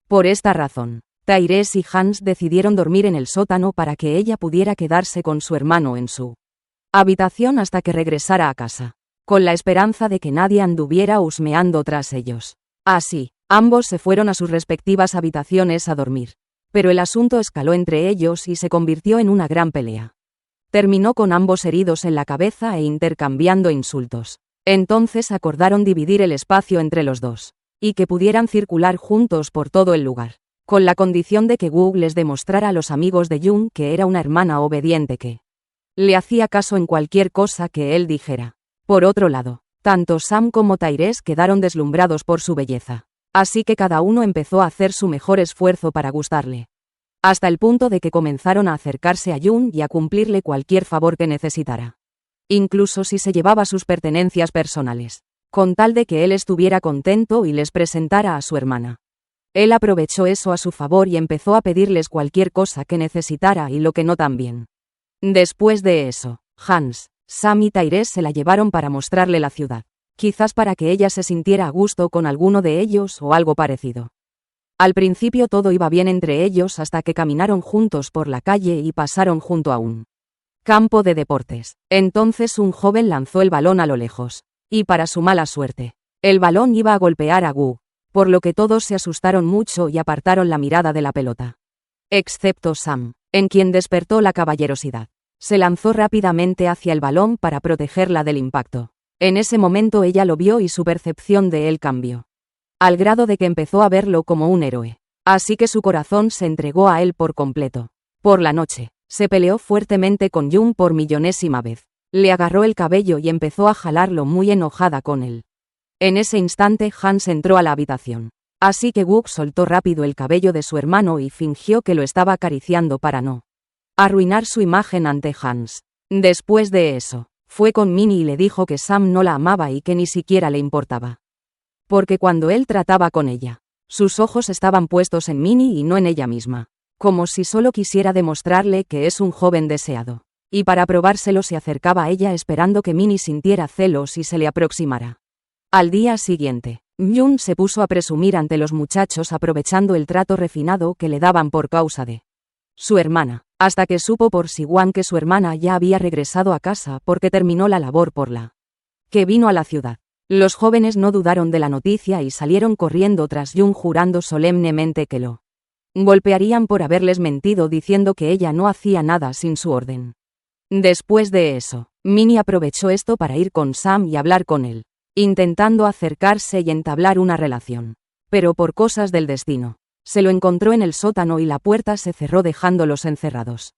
Por esta razón, Tyrese y Hans decidieron dormir en el sótano para que ella pudiera quedarse con su hermano en su habitación hasta que regresara a casa, con la esperanza de que nadie anduviera husmeando tras ellos. Así, ambos se fueron a sus respectivas habitaciones a dormir. Pero el asunto escaló entre ellos y se convirtió en una gran pelea. Terminó con ambos heridos en la cabeza e intercambiando insultos. Entonces acordaron dividir el espacio entre los dos, y que pudieran circular juntos por todo el lugar, con la condición de que Wu les demostrara a los amigos de Jun que era una hermana obediente que le hacía caso en cualquier cosa que él dijera. Por otro lado, tanto Sam como Tyrese quedaron deslumbrados por su belleza. Así que cada uno empezó a hacer su mejor esfuerzo para gustarle. Hasta el punto de que comenzaron a acercarse a Jun y a cumplirle cualquier favor que necesitara. Incluso si se llevaba sus pertenencias personales. Con tal de que él estuviera contento y les presentara a su hermana. Él aprovechó eso a su favor y empezó a pedirles cualquier cosa que necesitara y lo que no también. Después de eso, Hans, Sam y Tyrese se la llevaron para mostrarle la ciudad. Quizás para que ella se sintiera a gusto con alguno de ellos o algo parecido. Al principio todo iba bien entre ellos hasta que caminaron juntos por la calle y pasaron junto a un campo de deportes. Entonces un joven lanzó el balón a lo lejos. Y para su mala suerte, el balón iba a golpear a Wu, por lo que todos se asustaron mucho y apartaron la mirada de la pelota. Excepto Sam, en quien despertó la caballerosidad. Se lanzó rápidamente hacia el balón para protegerla del impacto. En ese momento ella lo vio y su percepción de él cambió. Al grado de que empezó a verlo como un héroe. Así que su corazón se entregó a él por completo. Por la noche, se peleó fuertemente con Jun por millonésima vez. Le agarró el cabello y empezó a jalarlo muy enojada con él. En ese instante Hans entró a la habitación. Así que Wook soltó rápido el cabello de su hermano y fingió que lo estaba acariciando para no arruinar su imagen ante Hans. Después de eso, fue con Minnie y le dijo que Sam no la amaba y que ni siquiera le importaba. Porque cuando él trataba con ella, sus ojos estaban puestos en Minnie y no en ella misma. Como si solo quisiera demostrarle que es un joven deseado. Y para probárselo se acercaba a ella esperando que Minnie sintiera celos y se le aproximara. Al día siguiente, Jun se puso a presumir ante los muchachos aprovechando el trato refinado que le daban por causa de su hermana, hasta que supo por Siwan que su hermana ya había regresado a casa porque terminó la labor por la que vino a la ciudad. Los jóvenes no dudaron de la noticia y salieron corriendo tras Jun jurando solemnemente que lo golpearían por haberles mentido diciendo que ella no hacía nada sin su orden. Después de eso, Minnie aprovechó esto para ir con Sam y hablar con él, intentando acercarse y entablar una relación. Pero por cosas del destino, se lo encontró en el sótano y la puerta se cerró dejándolos encerrados.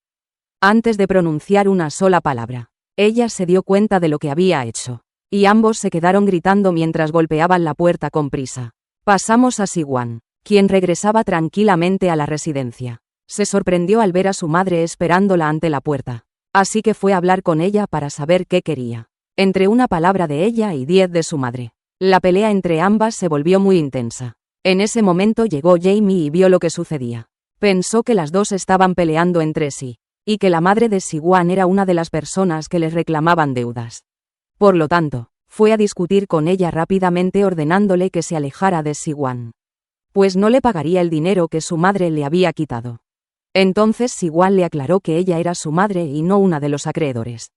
Antes de pronunciar una sola palabra, ella se dio cuenta de lo que había hecho, y ambos se quedaron gritando mientras golpeaban la puerta con prisa. Pasamos a Siwan, quien regresaba tranquilamente a la residencia. Se sorprendió al ver a su madre esperándola ante la puerta, así que fue a hablar con ella para saber qué quería. Entre una palabra de ella y 10 de su madre, la pelea entre ambas se volvió muy intensa. En ese momento llegó Jamie y vio lo que sucedía. Pensó que las dos estaban peleando entre sí, y que la madre de Siwan era una de las personas que les reclamaban deudas. Por lo tanto, fue a discutir con ella rápidamente ordenándole que se alejara de Siwan, pues no le pagaría el dinero que su madre le había quitado. Entonces Siwan le aclaró que ella era su madre y no una de los acreedores.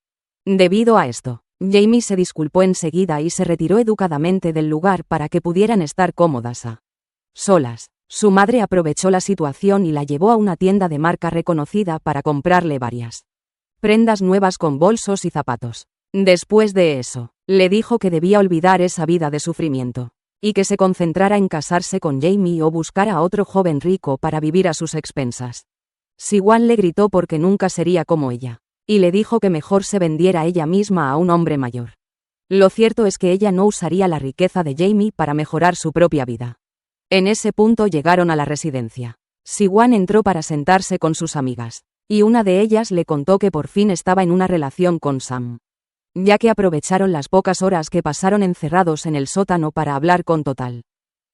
Debido a esto, Jamie se disculpó enseguida y se retiró educadamente del lugar para que pudieran estar cómodas a solas. Su madre aprovechó la situación y la llevó a una tienda de marca reconocida para comprarle varias prendas nuevas con bolsos y zapatos. Después de eso, le dijo que debía olvidar esa vida de sufrimiento, y que se concentrara en casarse con Jamie o buscar a otro joven rico para vivir a sus expensas. Siwan le gritó porque nunca sería como ella, y le dijo que mejor se vendiera ella misma a un hombre mayor. Lo cierto es que ella no usaría la riqueza de Jamie para mejorar su propia vida. En ese punto llegaron a la residencia. Siwan entró para sentarse con sus amigas, y una de ellas le contó que por fin estaba en una relación con Sam, ya que aprovecharon las pocas horas que pasaron encerrados en el sótano para hablar con total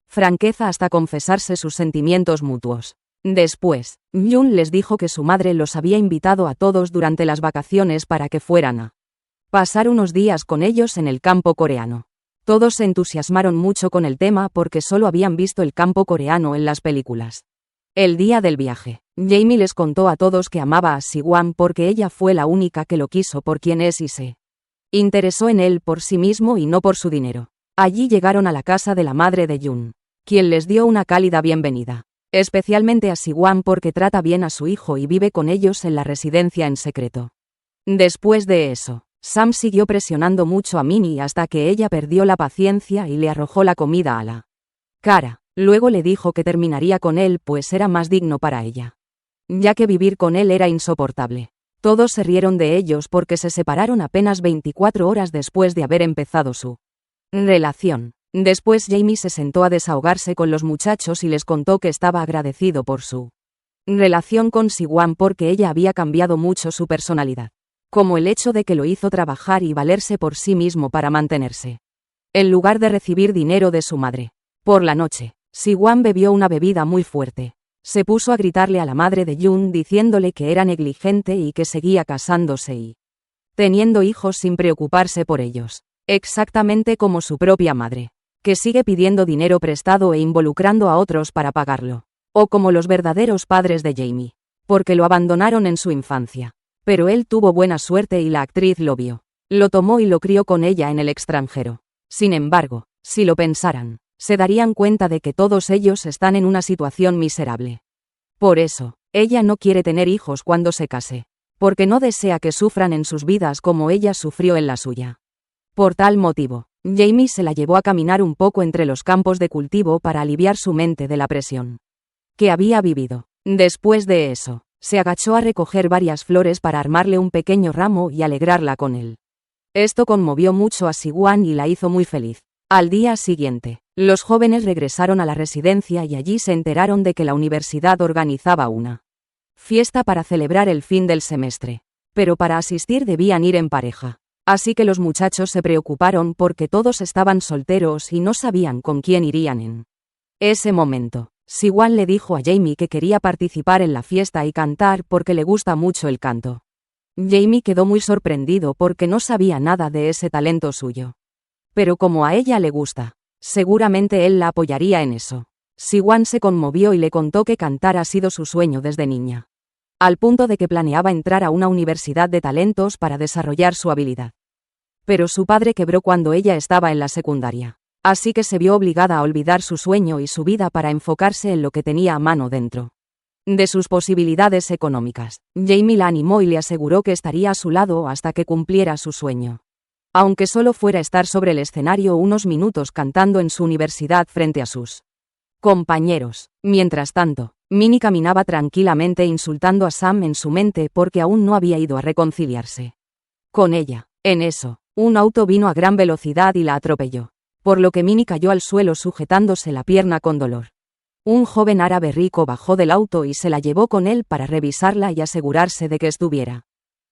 franqueza hasta confesarse sus sentimientos mutuos. Después, Jun les dijo que su madre los había invitado a todos durante las vacaciones para que fueran a pasar unos días con ellos en el campo coreano. Todos se entusiasmaron mucho con el tema porque solo habían visto el campo coreano en las películas. El día del viaje, Jamie les contó a todos que amaba a Siwan porque ella fue la única que lo quiso por quien es y se interesó en él por sí mismo y no por su dinero. Allí llegaron a la casa de la madre de Jun, quien les dio una cálida bienvenida, especialmente a Siwan porque trata bien a su hijo y vive con ellos en la residencia en secreto. Después de eso, Sam siguió presionando mucho a Minnie hasta que ella perdió la paciencia y le arrojó la comida a la cara. Luego le dijo que terminaría con él pues era más digno para ella, ya que vivir con él era insoportable. Todos se rieron de ellos porque se separaron apenas 24 horas después de haber empezado su relación. Después Jamie se sentó a desahogarse con los muchachos y les contó que estaba agradecido por su relación con Siwan porque ella había cambiado mucho su personalidad, como el hecho de que lo hizo trabajar y valerse por sí mismo para mantenerse, en lugar de recibir dinero de su madre. Por la noche, Siwan bebió una bebida muy fuerte. Se puso a gritarle a la madre de Jun diciéndole que era negligente y que seguía casándose y teniendo hijos sin preocuparse por ellos, exactamente como su propia madre, que sigue pidiendo dinero prestado e involucrando a otros para pagarlo, o como los verdaderos padres de Jamie, porque lo abandonaron en su infancia. Pero él tuvo buena suerte y la actriz lo vio, lo tomó y lo crió con ella en el extranjero. Sin embargo, si lo pensaran, se darían cuenta de que todos ellos están en una situación miserable. Por eso, ella no quiere tener hijos cuando se case, porque no desea que sufran en sus vidas como ella sufrió en la suya. Por tal motivo, Jamie se la llevó a caminar un poco entre los campos de cultivo para aliviar su mente de la presión que había vivido. Después de eso, se agachó a recoger varias flores para armarle un pequeño ramo y alegrarla con él. Esto conmovió mucho a Siwan y la hizo muy feliz. Al día siguiente, los jóvenes regresaron a la residencia y allí se enteraron de que la universidad organizaba una fiesta para celebrar el fin del semestre. Pero para asistir debían ir en pareja. Así que los muchachos se preocuparon porque todos estaban solteros y no sabían con quién irían en ese momento. Siwan le dijo a Jamie que quería participar en la fiesta y cantar porque le gusta mucho el canto. Jamie quedó muy sorprendido porque no sabía nada de ese talento suyo. Pero como a ella le gusta, seguramente él la apoyaría en eso. Siwon se conmovió y le contó que cantar ha sido su sueño desde niña. Al punto de que planeaba entrar a una universidad de talentos para desarrollar su habilidad. Pero su padre quebró cuando ella estaba en la secundaria. Así que se vio obligada a olvidar su sueño y su vida para enfocarse en lo que tenía a mano dentro de sus posibilidades económicas. Jamie la animó y le aseguró que estaría a su lado hasta que cumpliera su sueño. Aunque solo fuera estar sobre el escenario unos minutos cantando en su universidad frente a sus compañeros. Mientras tanto, Minnie caminaba tranquilamente insultando a Sam en su mente porque aún no había ido a reconciliarse con ella. En eso, un auto vino a gran velocidad y la atropelló, por lo que Minnie cayó al suelo sujetándose la pierna con dolor. Un joven árabe rico bajó del auto y se la llevó con él para revisarla y asegurarse de que estuviera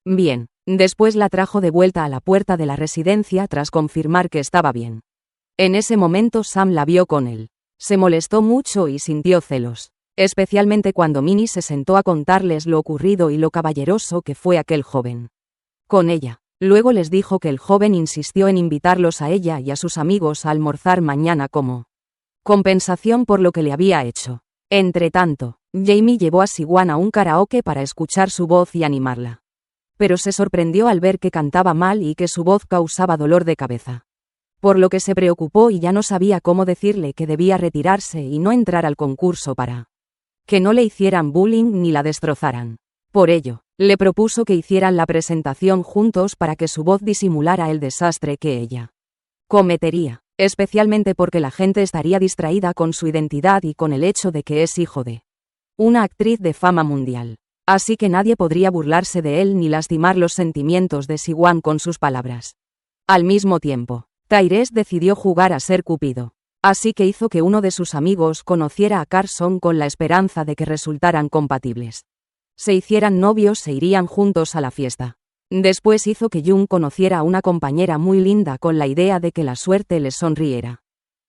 bien. Después la trajo de vuelta a la puerta de la residencia tras confirmar que estaba bien. En ese momento Sam la vio con él. Se molestó mucho y sintió celos, especialmente cuando Minnie se sentó a contarles lo ocurrido y lo caballeroso que fue aquel joven con ella. Luego les dijo que el joven insistió en invitarlos a ella y a sus amigos a almorzar mañana como compensación por lo que le había hecho. Entretanto, Jamie llevó a Siwon a un karaoke para escuchar su voz y animarla. Pero se sorprendió al ver que cantaba mal y que su voz causaba dolor de cabeza. Por lo que se preocupó y ya no sabía cómo decirle que debía retirarse y no entrar al concurso para que no le hicieran bullying ni la destrozaran. Por ello, le propuso que hicieran la presentación juntos para que su voz disimulara el desastre que ella cometería, especialmente porque la gente estaría distraída con su identidad y con el hecho de que es hijo de una actriz de fama mundial. Así que nadie podría burlarse de él ni lastimar los sentimientos de Siwon con sus palabras. Al mismo tiempo, Tyrese decidió jugar a ser Cupido. Así que hizo que uno de sus amigos conociera a Carson con la esperanza de que resultaran compatibles. Se hicieran novios e irían juntos a la fiesta. Después hizo que Jung conociera a una compañera muy linda con la idea de que la suerte les sonriera.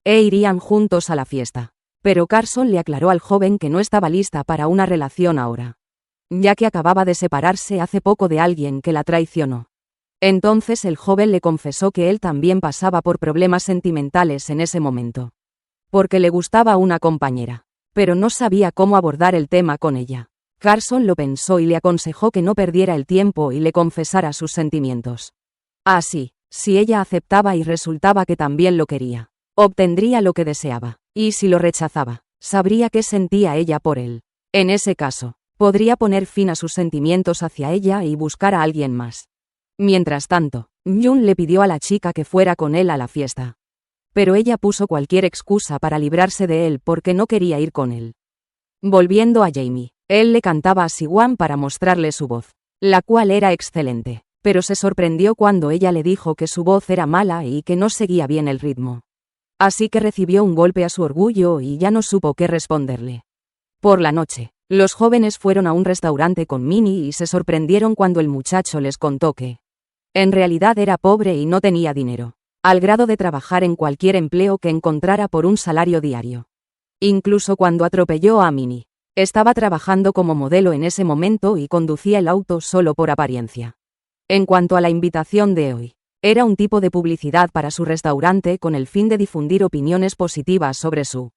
E irían juntos a la fiesta. Pero Carson le aclaró al joven que no estaba lista para una relación ahora, ya que acababa de separarse hace poco de alguien que la traicionó. Entonces el joven le confesó que él también pasaba por problemas sentimentales en ese momento. Porque le gustaba una compañera, pero no sabía cómo abordar el tema con ella. Carson lo pensó y le aconsejó que no perdiera el tiempo y le confesara sus sentimientos. Así, si ella aceptaba y resultaba que también lo quería, obtendría lo que deseaba, y si lo rechazaba, sabría qué sentía ella por él. En ese caso, podría poner fin a sus sentimientos hacia ella y buscar a alguien más. Mientras tanto, Jung le pidió a la chica que fuera con él a la fiesta. Pero ella puso cualquier excusa para librarse de él porque no quería ir con él. Volviendo a Jamie, él le cantaba a Siwon para mostrarle su voz, la cual era excelente, pero se sorprendió cuando ella le dijo que su voz era mala y que no seguía bien el ritmo. Así que recibió un golpe a su orgullo y ya no supo qué responderle. Por la noche, los jóvenes fueron a un restaurante con Minnie y se sorprendieron cuando el muchacho les contó que en realidad era pobre y no tenía dinero, al grado de trabajar en cualquier empleo que encontrara por un salario diario. Incluso cuando atropelló a Minnie, estaba trabajando como modelo en ese momento y conducía el auto solo por apariencia. En cuanto a la invitación de hoy, era un tipo de publicidad para su restaurante con el fin de difundir opiniones positivas sobre su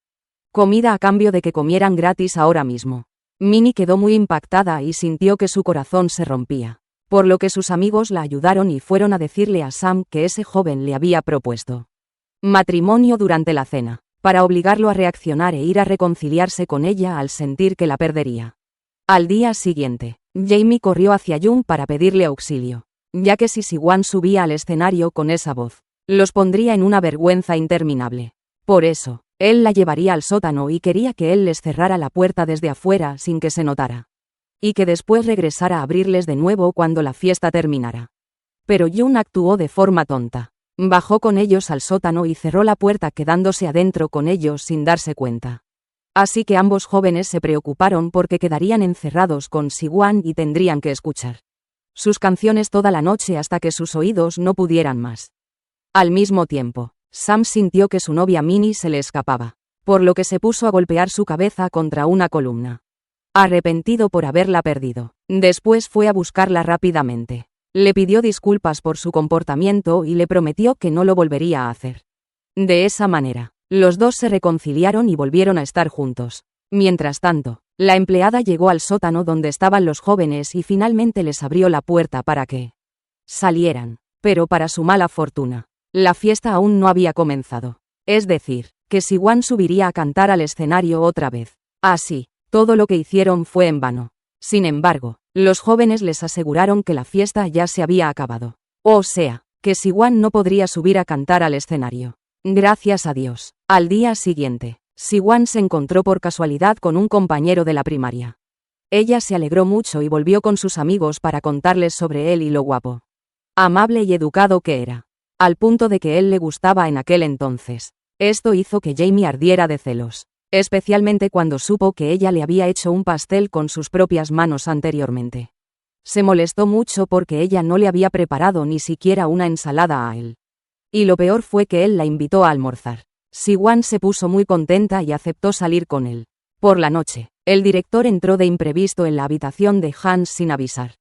comida a cambio de que comieran gratis ahora mismo. Minnie quedó muy impactada y sintió que su corazón se rompía, por lo que sus amigos la ayudaron y fueron a decirle a Sam que ese joven le había propuesto matrimonio durante la cena, para obligarlo a reaccionar e ir a reconciliarse con ella al sentir que la perdería. Al día siguiente, Jamie corrió hacia Jung para pedirle auxilio, ya que si Siwon subía al escenario con esa voz, los pondría en una vergüenza interminable. Por eso, él la llevaría al sótano y quería que él les cerrara la puerta desde afuera sin que se notara. Y que después regresara a abrirles de nuevo cuando la fiesta terminara. Pero Jung actuó de forma tonta. Bajó con ellos al sótano y cerró la puerta quedándose adentro con ellos sin darse cuenta. Así que ambos jóvenes se preocuparon porque quedarían encerrados con Siwon y tendrían que escuchar sus canciones toda la noche hasta que sus oídos no pudieran más. Al mismo tiempo, Sam sintió que su novia Minnie se le escapaba, por lo que se puso a golpear su cabeza contra una columna. Arrepentido por haberla perdido, después fue a buscarla rápidamente. Le pidió disculpas por su comportamiento y le prometió que no lo volvería a hacer. De esa manera, los dos se reconciliaron y volvieron a estar juntos. Mientras tanto, la empleada llegó al sótano donde estaban los jóvenes y finalmente les abrió la puerta para que salieran. Pero para su mala fortuna, la fiesta aún no había comenzado. Es decir, que Siwon subiría a cantar al escenario otra vez. Así, todo lo que hicieron fue en vano. Sin embargo, los jóvenes les aseguraron que la fiesta ya se había acabado. O sea, que Siwon no podría subir a cantar al escenario. Gracias a Dios. Al día siguiente, Siwon se encontró por casualidad con un compañero de la primaria. Ella se alegró mucho y volvió con sus amigos para contarles sobre él y lo guapo, amable y educado que era, al punto de que él le gustaba en aquel entonces. Esto hizo que Jamie ardiera de celos, especialmente cuando supo que ella le había hecho un pastel con sus propias manos anteriormente. Se molestó mucho porque ella no le había preparado ni siquiera una ensalada a él. Y lo peor fue que él la invitó a almorzar. Siwon se puso muy contenta y aceptó salir con él. Por la noche, el director entró de imprevisto en la habitación de Hans sin avisar.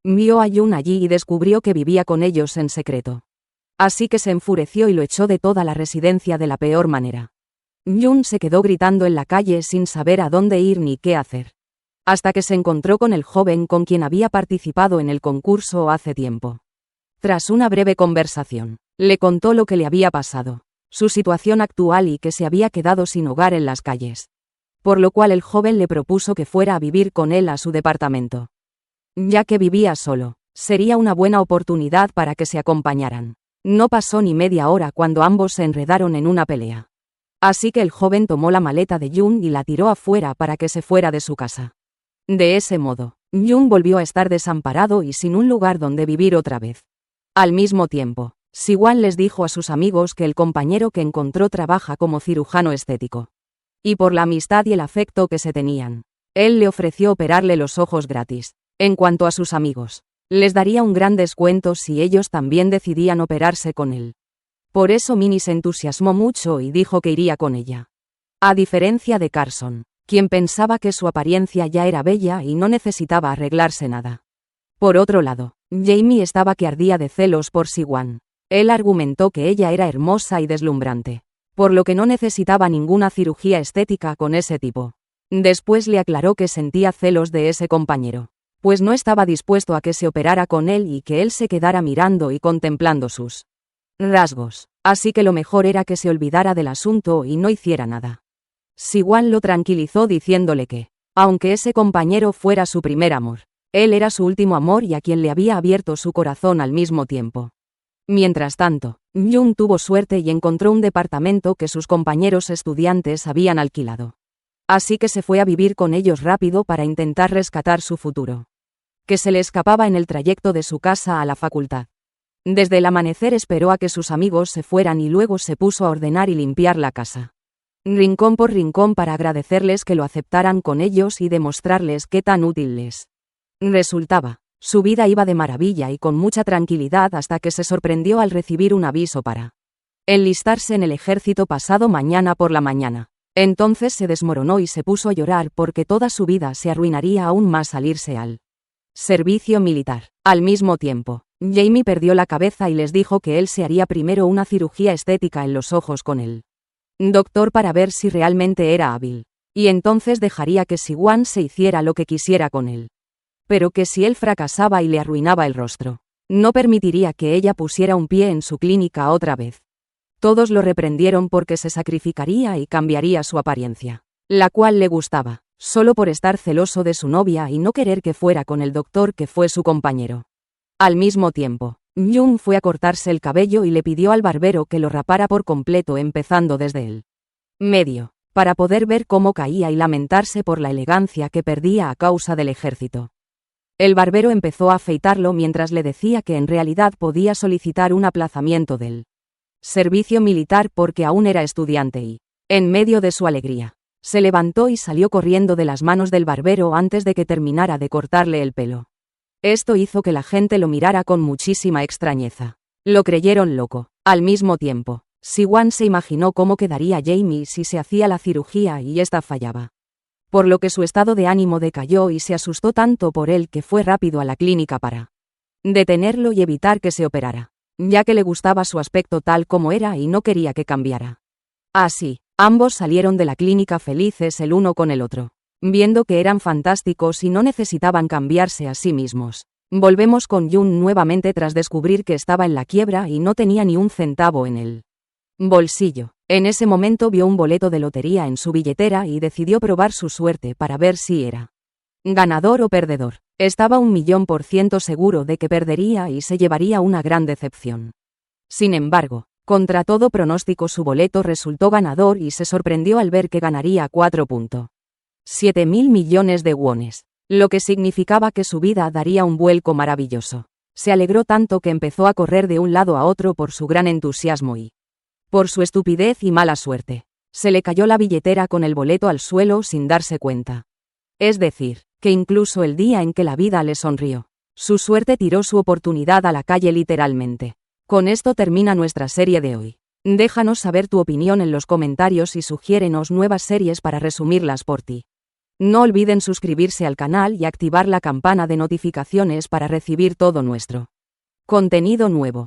Vio a Jun allí y descubrió que vivía con ellos en secreto. Así que se enfureció y lo echó de toda la residencia de la peor manera. Jun se quedó gritando en la calle sin saber a dónde ir ni qué hacer. Hasta que se encontró con el joven con quien había participado en el concurso hace tiempo. Tras una breve conversación, le contó lo que le había pasado, su situación actual y que se había quedado sin hogar en las calles. Por lo cual el joven le propuso que fuera a vivir con él a su departamento. Ya que vivía solo, sería una buena oportunidad para que se acompañaran. No pasó ni media hora cuando ambos se enredaron en una pelea. Así que el joven tomó la maleta de Jun y la tiró afuera para que se fuera de su casa. De ese modo, Jun volvió a estar desamparado y sin un lugar donde vivir otra vez. Al mismo tiempo, Siwon les dijo a sus amigos que el compañero que encontró trabaja como cirujano estético. Y por la amistad y el afecto que se tenían, él le ofreció operarle los ojos gratis. En cuanto a sus amigos, les daría un gran descuento si ellos también decidían operarse con él. Por eso Minnie se entusiasmó mucho y dijo que iría con ella. A diferencia de Carson, quien pensaba que su apariencia ya era bella y no necesitaba arreglarse nada. Por otro lado, Jamie estaba que ardía de celos por Siwon. Él argumentó que ella era hermosa y deslumbrante, por lo que no necesitaba ninguna cirugía estética con ese tipo. Después le aclaró que sentía celos de ese compañero, pues no estaba dispuesto a que se operara con él y que él se quedara mirando y contemplando sus rasgos, así que lo mejor era que se olvidara del asunto y no hiciera nada. Siwon lo tranquilizó diciéndole que, aunque ese compañero fuera su primer amor, él era su último amor y a quien le había abierto su corazón al mismo tiempo. Mientras tanto, Jun tuvo suerte y encontró un departamento que sus compañeros estudiantes habían alquilado. Así que se fue a vivir con ellos rápido para intentar rescatar su futuro, que se le escapaba en el trayecto de su casa a la facultad. Desde el amanecer esperó a que sus amigos se fueran y luego se puso a ordenar y limpiar la casa, rincón por rincón, para agradecerles que lo aceptaran con ellos y demostrarles qué tan útil les resultaba. Su vida iba de maravilla y con mucha tranquilidad hasta que se sorprendió al recibir un aviso para enlistarse en el ejército pasado mañana por la mañana. Entonces se desmoronó y se puso a llorar porque toda su vida se arruinaría aún más al irse al servicio militar. Al mismo tiempo, Jamie perdió la cabeza y les dijo que él se haría primero una cirugía estética en los ojos con el doctor para ver si realmente era hábil, y entonces dejaría que Siwon se hiciera lo que quisiera con él. Pero que si él fracasaba y le arruinaba el rostro, no permitiría que ella pusiera un pie en su clínica otra vez. Todos lo reprendieron porque se sacrificaría y cambiaría su apariencia, la cual le gustaba, solo por estar celoso de su novia y no querer que fuera con el doctor que fue su compañero. Al mismo tiempo, Jun fue a cortarse el cabello y le pidió al barbero que lo rapara por completo empezando desde el medio, para poder ver cómo caía y lamentarse por la elegancia que perdía a causa del ejército. El barbero empezó a afeitarlo mientras le decía que en realidad podía solicitar un aplazamiento del servicio militar porque aún era estudiante y, en medio de su alegría, se levantó y salió corriendo de las manos del barbero antes de que terminara de cortarle el pelo. Esto hizo que la gente lo mirara con muchísima extrañeza. Lo creyeron loco. Al mismo tiempo, Siwon se imaginó cómo quedaría Jamie si se hacía la cirugía y esta fallaba. Por lo que su estado de ánimo decayó y se asustó tanto por él que fue rápido a la clínica para detenerlo y evitar que se operara, ya que le gustaba su aspecto tal como era y no quería que cambiara. Así, ambos salieron de la clínica felices el uno con el otro, viendo que eran fantásticos y no necesitaban cambiarse a sí mismos. Volvemos con Jun nuevamente tras descubrir que estaba en la quiebra y no tenía ni un centavo en el bolsillo. En ese momento vio un boleto de lotería en su billetera y decidió probar su suerte para ver si era ganador o perdedor. Estaba 1.000.000% seguro de que perdería y se llevaría una gran decepción. Sin embargo, contra todo pronóstico su boleto resultó ganador y se sorprendió al ver que ganaría 4.7 mil millones de wones, lo que significaba que su vida daría un vuelco maravilloso. Se alegró tanto que empezó a correr de un lado a otro por su gran entusiasmo y por su estupidez y mala suerte. Se le cayó la billetera con el boleto al suelo sin darse cuenta. Es decir, que incluso el día en que la vida le sonrió, su suerte tiró su oportunidad a la calle literalmente. Con esto termina nuestra serie de hoy. Déjanos saber tu opinión en los comentarios y sugiérenos nuevas series para resumirlas por ti. No olviden suscribirse al canal y activar la campana de notificaciones para recibir todo nuestro contenido nuevo.